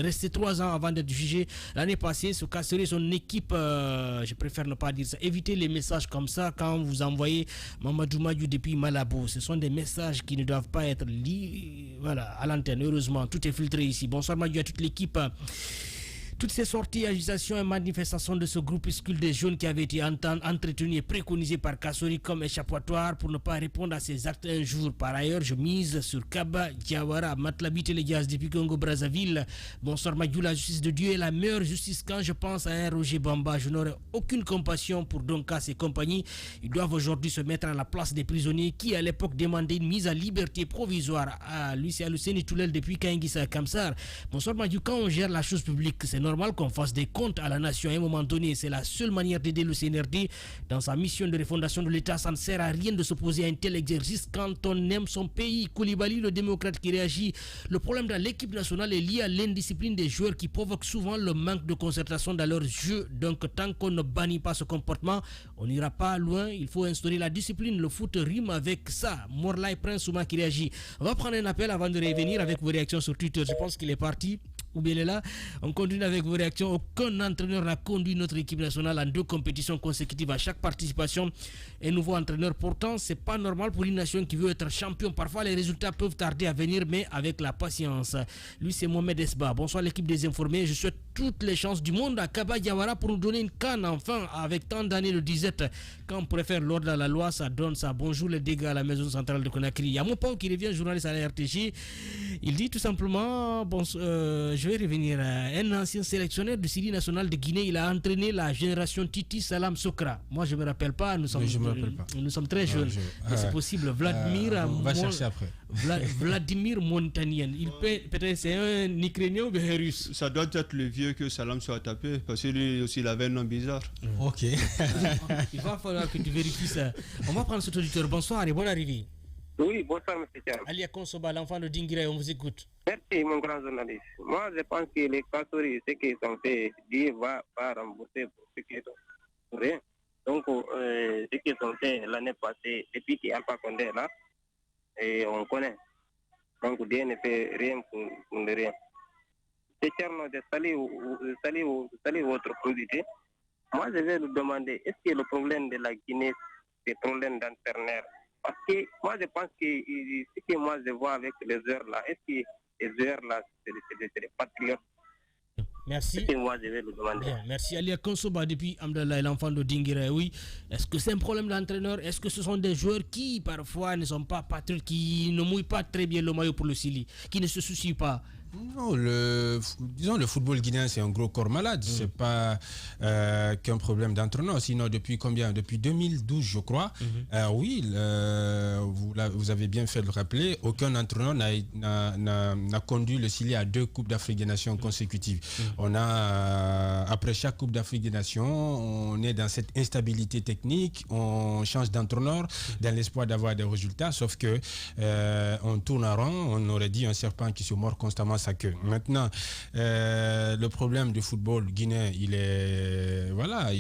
rester 3 ans avant d'être jugé. L'année passée, ce cas serait son équipe, je préfère ne pas dire ça. Évitez les messages comme ça quand vous envoyez Mamadou Madjou depuis Malabo. Ce sont des messages qui ne doivent pas être lus à l'antenne. Heureusement, tout est filtré ici. Bonsoir Madjou à toute l'équipe. Toutes ces sorties, agitations et manifestations de ce groupuscule des jeunes qui avaient été entretenus et préconisés par Kassouri comme échappatoire pour ne pas répondre à ces actes un jour. Par ailleurs, je mise sur Kaba Diawara, Matlabit et les gaz depuis Congo-Brazzaville. Bonsoir Madjou, la justice de Dieu est la meilleure justice. Quand je pense à un Roger Bamba, je n'aurai aucune compassion pour Donkas et compagnie. Ils doivent aujourd'hui se mettre à la place des prisonniers qui à l'époque demandaient une mise à liberté provisoire. Lui, c'est Aluseni Toulel depuis Kaingisa Kamsar. Bonsoir Madjou, quand on gère la chose publique, c'est normal qu'on fasse des comptes à la nation à un moment donné. C'est la seule manière d'aider le CNRD dans sa mission de refondation de l'État. Ça ne sert à rien de s'opposer à un tel exercice quand on aime son pays. Koulibaly, le démocrate qui réagit. Le problème dans l'équipe nationale est lié à l'indiscipline des joueurs qui provoque souvent le manque de concertation dans leur jeu. Donc tant qu'on ne bannit pas ce comportement, on n'ira pas loin. Il faut instaurer la discipline. Le foot rime avec ça. Morlaï Prince Souma qui réagit. On va prendre un appel avant de revenir avec vos réactions sur Twitter. Je pense qu'il est parti. Ou bien il est là. On continue avec vos réactions. Aucun entraîneur n'a conduit notre équipe nationale en 2 compétitions consécutives à chaque participation. Un nouveau entraîneur, pourtant, c'est pas normal pour une nation qui veut être champion. Parfois, les résultats peuvent tarder à venir, mais avec la patience. Lui, c'est Mohamed Esba. Bonsoir l'équipe des informés. Je souhaite toutes les chances du monde à Kaba Diawara pour nous donner une canne, enfin, avec tant d'années de disette. Quand on préfère l'ordre à la loi, ça donne ça. Bonjour les dégâts à la maison centrale de Conakry. Il y a mon père qui revient, journaliste à la RTG. Il dit tout simplement, je vais revenir. Un ancien sélectionneur du Sili national de Guinée, il a entraîné la génération Titi Salam Sokra. Moi, je ne me rappelle pas. Nous sommes très jeunes. C'est possible. Vladimir. On va chercher après. Vladimir Montanien. Il peut-être c'est un Ukrainien ou bien russe. Ça doit être le vieux que Salam soit tapé parce que lui aussi il avait un nom bizarre. Ok. Il va falloir que tu vérifies ça. On va prendre cet auditeur. Bonsoir et bonne arrivée. Oui, bonsoir, M. Thiam. Alia Konsoba, l'enfant de Dinguiraye, on vous écoute. Merci, mon grand journaliste. Moi, je pense que les Kassouri, ce qu'ils ont fait, Dieu va rembourser pour ce qu'ils ont fait. Donc, ce qu'ils ont fait l'année passée, depuis qu'il n'y a pas Condé là, et on connaît. Donc, Dieu ne fait rien pour rien. C'est Tcherno de saluer votre producteur. Moi, je vais lui demander, est-ce que le problème de la Guinée, c'est le problème d'entraîneur? Parce que moi, je pense que ce que moi je vois avec les heures là, est-ce que les heures là, c'est des patriotes? Merci. Et moi, je vais le demander. Bien, merci Ali Konsoba depuis Amdallah, l'enfant de Dinguira. Oui, est-ce que c'est un problème d'entraîneur? Est-ce que ce sont des joueurs qui parfois ne sont pas patriotes, qui ne mouillent pas très bien le maillot pour le Sili, qui ne se soucient pas? Non, disons le football guinéen, c'est un gros corps malade. C'est pas qu'un problème d'entraîneur. Sinon, depuis combien? Depuis 2012, je crois. Oui, vous avez bien fait de le rappeler. Aucun entraîneur n'a conduit le Sili à 2 Coupes d'Afrique des Nations consécutives. On a, après chaque Coupe d'Afrique des Nations, on est dans cette instabilité technique. On change d'entraîneur dans l'espoir d'avoir des résultats. Sauf que on tourne en rond. On aurait dit un serpent qui se mord constamment sa queue. Maintenant, le problème du football guinéen, il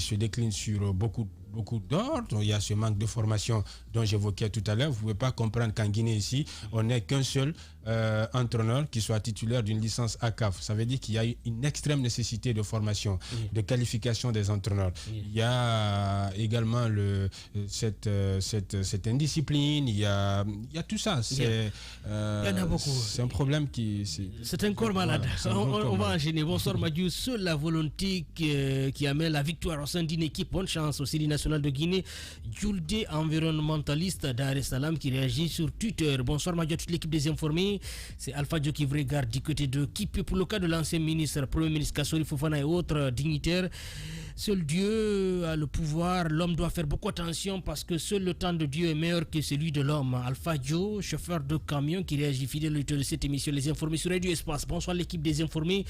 se décline sur beaucoup d'ordres. Il y a ce manque de formation dont j'évoquais tout à l'heure. Vous ne pouvez pas comprendre qu'en Guinée ici, on n'est qu'un seul entraîneur qui soit titulaire d'une licence ACAF. Ça veut dire qu'il y a une extrême nécessité de formation, de qualification des entraîneurs. Il y a également cette indiscipline, il y a tout ça. Il y en a beaucoup. C'est un problème qui... C'est un corps malade. On va enchaîner. Bonsoir Madiou. Seule la volonté qui amène la victoire au sein d'une équipe. Bonne chance au Sili national de Guinée. Julde, environnementaliste Dar es Salaam, qui réagit sur Twitter. Bonsoir Madiou à toute l'équipe des informés. C'est Alpha Dio qui vous regarde du côté de Kipé pour le cas de l'ancien ministre, Premier ministre Kassori Fofana et autres dignitaires. Seul Dieu a le pouvoir, l'homme doit faire beaucoup attention parce que seul le temps de Dieu est meilleur que celui de l'homme. Alpha Dio, chauffeur de camion qui réagit fidèle de cette émission Les Informés sur Radio Espace. Bonsoir l'équipe des Informés.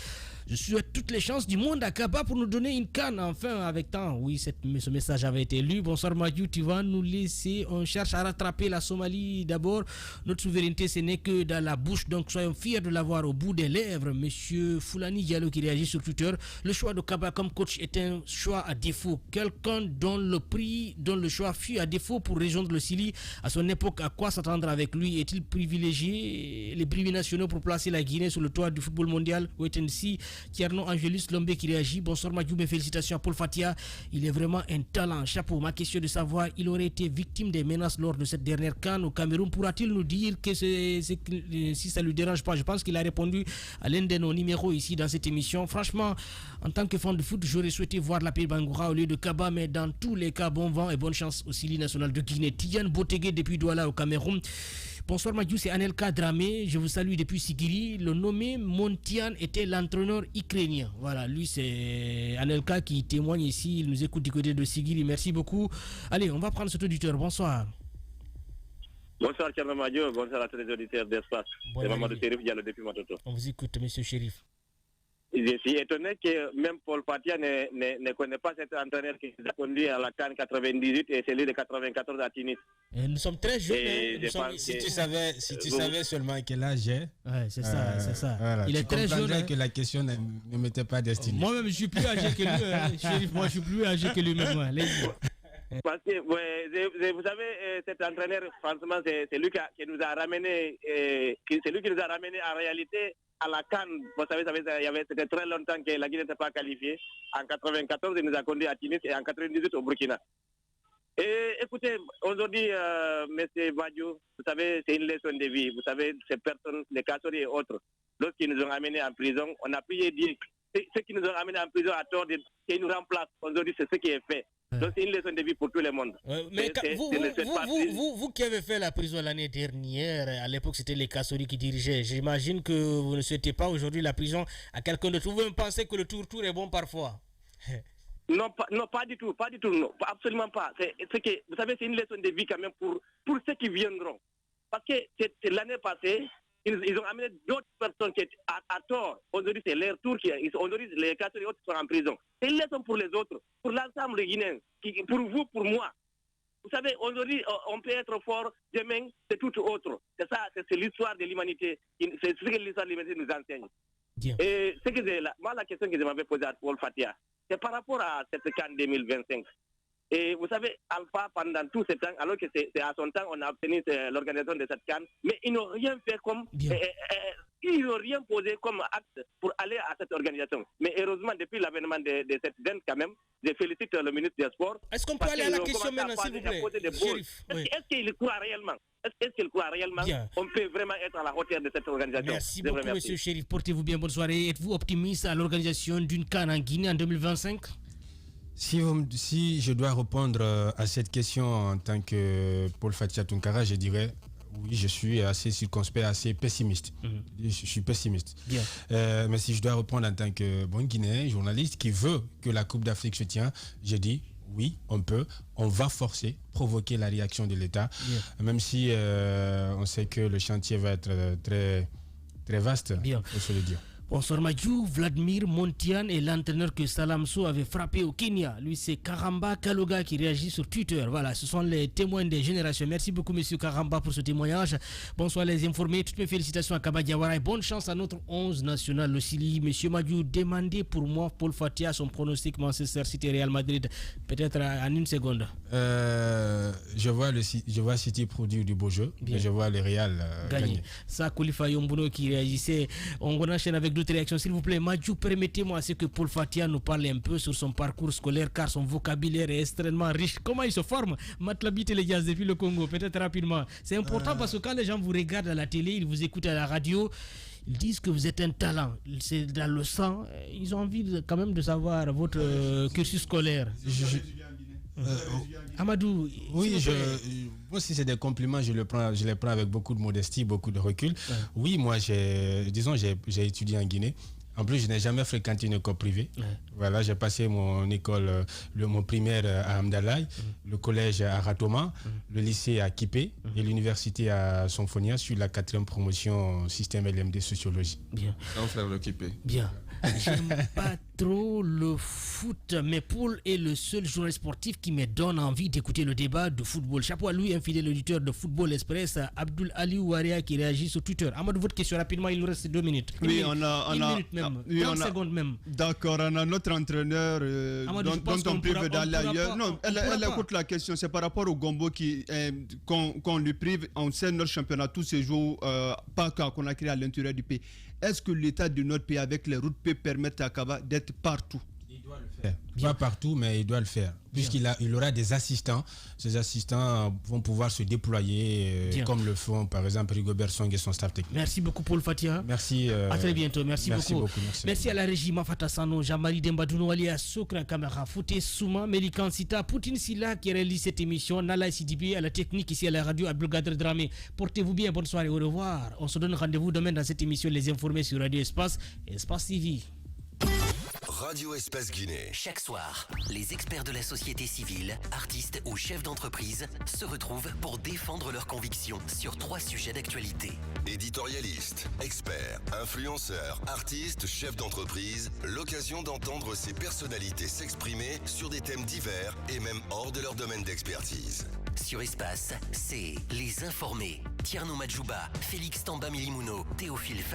Je souhaite toutes les chances du monde à Kaba pour nous donner une canne enfin avec temps. Oui, ce message avait été lu. Bonsoir Madiou, tu vas nous laisser. On cherche à rattraper la Somalie d'abord. Notre souveraineté, ce n'est que dans la bouche, donc soyons fiers de l'avoir au bout des lèvres. Monsieur Foulani Diallo qui réagit sur Twitter. Le choix de Kaba comme coach est un choix à défaut. Quelqu'un dont le choix fut à défaut pour rejoindre le Sili à son époque, à quoi s'attendre avec lui? Est-il privilégié les brevets nationaux pour placer la Guinée sur le toit du football mondial? Wait and see. Tierno Angelus Lombe qui réagit. Bonsoir Madiou, mes félicitations à Paul Fatia. Il est vraiment un talent. Chapeau. Ma question de savoir, il aurait été victime des menaces lors de cette dernière CAN au Cameroun. Pourra-t-il nous dire que si ça ne lui dérange pas? Je pense qu'il a répondu à l'un de nos numéros ici dans cette émission. Franchement, en tant que fan de foot, j'aurais souhaité voir la paix Bangoura au lieu de Kaba, mais dans tous les cas, bon vent et bonne chance au Sili national de Guinée. Tidiane Botegue depuis Douala au Cameroun. Bonsoir Madiou, c'est Anelka Dramé, je vous salue depuis Sigiri. Le nommé Montian était l'entraîneur ukrainien. Voilà, lui c'est Anelka qui témoigne ici, il nous écoute du côté de Sigiri. Merci beaucoup. Allez, on va prendre cet auditeur. Bonsoir. Bonsoir Tcherno Madiou, bonsoir à tous les auditeurs d'Espace. C'est Mamadou Chérif Diallo depuis Matoto. On vous écoute, monsieur Chérif. Je suis étonné que même Paul Fatia ne connaît pas cet entraîneur qui nous a conduit à la CAN 98 et celui de 94 à Tunis. Et nous sommes très jeunes. Si tu savais seulement quel âge j'ai. Ouais, c'est ça, c'est ça. Voilà, il est très jeune. Que la question ne m'était pas destinée. Moi-même, je suis plus âgé que lui. Chérif, moi, je suis plus âgé que lui-même. Parce que, vous savez, cet entraîneur, franchement, c'est lui qui nous a ramené, c'est lui qui nous a ramené en réalité à la CAN. Vous savez, c'était très longtemps que la Guinée n'était pas qualifiée. En 94, il nous a conduit à Tunis et en 98 au Burkina. Et écoutez, aujourd'hui, M. Madiou, vous savez, c'est une leçon de vie. Vous savez, ces personnes, les Kassori et autres, lorsqu'ils nous ont amenés en prison, on a pu dire ceux qui nous ont amenés en prison à tort, qu'ils nous remplacent. Aujourd'hui, c'est ce qui est fait. Donc c'est une leçon de vie pour tout le monde. Mais vous qui avez fait la prison l'année dernière, à l'époque c'était les Kassori qui dirigeaient. J'imagine que vous ne souhaitez pas aujourd'hui la prison à quelqu'un d'autre. Vous même pensez que le tour est bon parfois? Non, pas du tout, non, absolument pas. Vous savez, c'est une leçon de vie quand même pour ceux qui viendront. Parce que c'est l'année passée, ils ont amené d'autres personnes qui étaient à tort. Aujourd'hui, c'est leur tour. Aujourd'hui, les Kassori autres sont en prison. C'est une leçon pour les autres, pour l'ensemble des Guinéens, pour vous, pour moi. Vous savez, aujourd'hui, on peut être fort, demain, c'est tout autre. C'est ça, c'est l'histoire de l'humanité. C'est ce que l'histoire de l'humanité nous enseigne. Bien. Et moi, la question que je m'avais posée à Paul Fatia, c'est par rapport à cette CAN 2025. Et vous savez, Alpha, pendant tout ce temps, alors que c'est à son temps, on a obtenu l'organisation de cette CAN, mais ils n'ont rien fait comme ils n'ont rien posé comme acte pour aller à cette organisation. Mais heureusement, depuis l'avènement de cette dent, quand même, je félicite le ministre des Sports. Est-ce qu'on peut aller à la question maintenant, s'il vous plaît, Chérif? Est-ce qu'il croit réellement? Est-ce qu'il croit réellement qu'on peut vraiment être à la hauteur de cette organisation? Merci beaucoup, monsieur Chérif. Portez-vous bien, bonne soirée. Êtes-vous optimiste à l'organisation d'une CAN en Guinée en 2025? Si je dois répondre à cette question en tant que Paul Fatia Tunkara, je dirais oui, je suis assez circonspect, assez pessimiste. Je suis pessimiste. Mais si je dois répondre en tant que bon Guinéen, journaliste qui veut que la Coupe d'Afrique se tienne, je dis oui, on va forcer, provoquer la réaction de l'État, même si on sait que le chantier va être très, très vaste, il faut se le dire. Bonsoir Madjou, Vladimir Montian est l'entraîneur que Salamso avait frappé au Kenya. Lui, c'est Karamba Kaloga qui réagit sur Twitter. Voilà, ce sont les témoins des générations. Merci beaucoup, monsieur Karamba, pour ce témoignage. Bonsoir les informés. Toutes mes félicitations à Kaba Diawara et bonne chance à notre 11 national, le Chili. Monsieur Madjou, demandez pour moi, Paul Fatia, son pronostic Manchester City Real Madrid. Peut-être en une seconde. Je vois City produire du beau jeu. Et je vois le Real gagner. Ça, Koulifa Yombuno qui réagissait. On enchaîne avec d'autres réactions. S'il vous plaît, Madjou, permettez-moi à ce que Paul Fatia nous parle un peu sur son parcours scolaire, car son vocabulaire est extrêmement riche. Comment il se forme? Matlabit et les gars depuis le Congo, peut-être rapidement. C'est important parce que quand les gens vous regardent à la télé, ils vous écoutent à la radio, ils disent que vous êtes un talent. C'est dans le sang. Ils ont envie quand même de savoir votre cursus scolaire. Amadou, oui, moi si c'est des compliments, je les prends avec beaucoup de modestie, beaucoup de recul. Oui, moi j'ai étudié en Guinée. En plus, je n'ai jamais fréquenté une école privée. Voilà, j'ai passé mon école, mon primaire à Amdalaï, le collège à Ratoma, le lycée à Kipé et l'université à Sonfonia sur la 4e promotion système LMD sociologie. Bien. Un frère de Kipé. Bien. J'aime pas trop le foot, mais Paul est le seul journaliste sportif qui me donne envie d'écouter le débat de football. Chapeau à lui, un fidèle auditeur de Football Express, Abdul Ali Ouaria, qui réagit sur Twitter. Amadou, votre question rapidement, il nous reste 2 minutes. Oui, une minute même, 30 secondes même. D'accord, on a notre entraîneur dont on prive d'aller ailleurs. Non, elle écoute la question, c'est par rapport au Gombo qu'on lui prive. On sait notre championnat, tous ces jours, pas qu'on a créé à l'intérieur du pays. Est-ce que l'état de notre pays avec les routes peut permettre à Kaba d'être partout? Il doit le faire. Pas partout, mais il doit le faire. Puisqu'il aura des assistants. Ces assistants vont pouvoir se déployer comme le font par exemple Rigobert Song et son staff technique. Merci beaucoup Paul Fatia. Merci. À très bientôt. Merci beaucoup. Merci à la régie Mafata Sano, Jean-Marie Dembadounou, alias Sokra Kamera, Fouté Souma, Melikan Sita, Poutine Silla qui réalise cette émission, Nala Sidibi à la technique ici à la radio Abdelkader Dramé. Portez-vous bien, bonne soirée, au revoir. On se donne rendez-vous demain dans cette émission Les Informés sur Radio Espace TV. Radio Espace Guinée. Chaque soir, les experts de la société civile, artistes ou chefs d'entreprise se retrouvent pour défendre leurs convictions sur 3 sujets d'actualité. Éditorialistes, experts, influenceurs, artistes, chefs d'entreprise, l'occasion d'entendre ces personnalités s'exprimer sur des thèmes divers et même hors de leur domaine d'expertise. Sur Espace, c'est Les Informés. Tierno Madjouba, Félix Tamba Milimuno, Théophile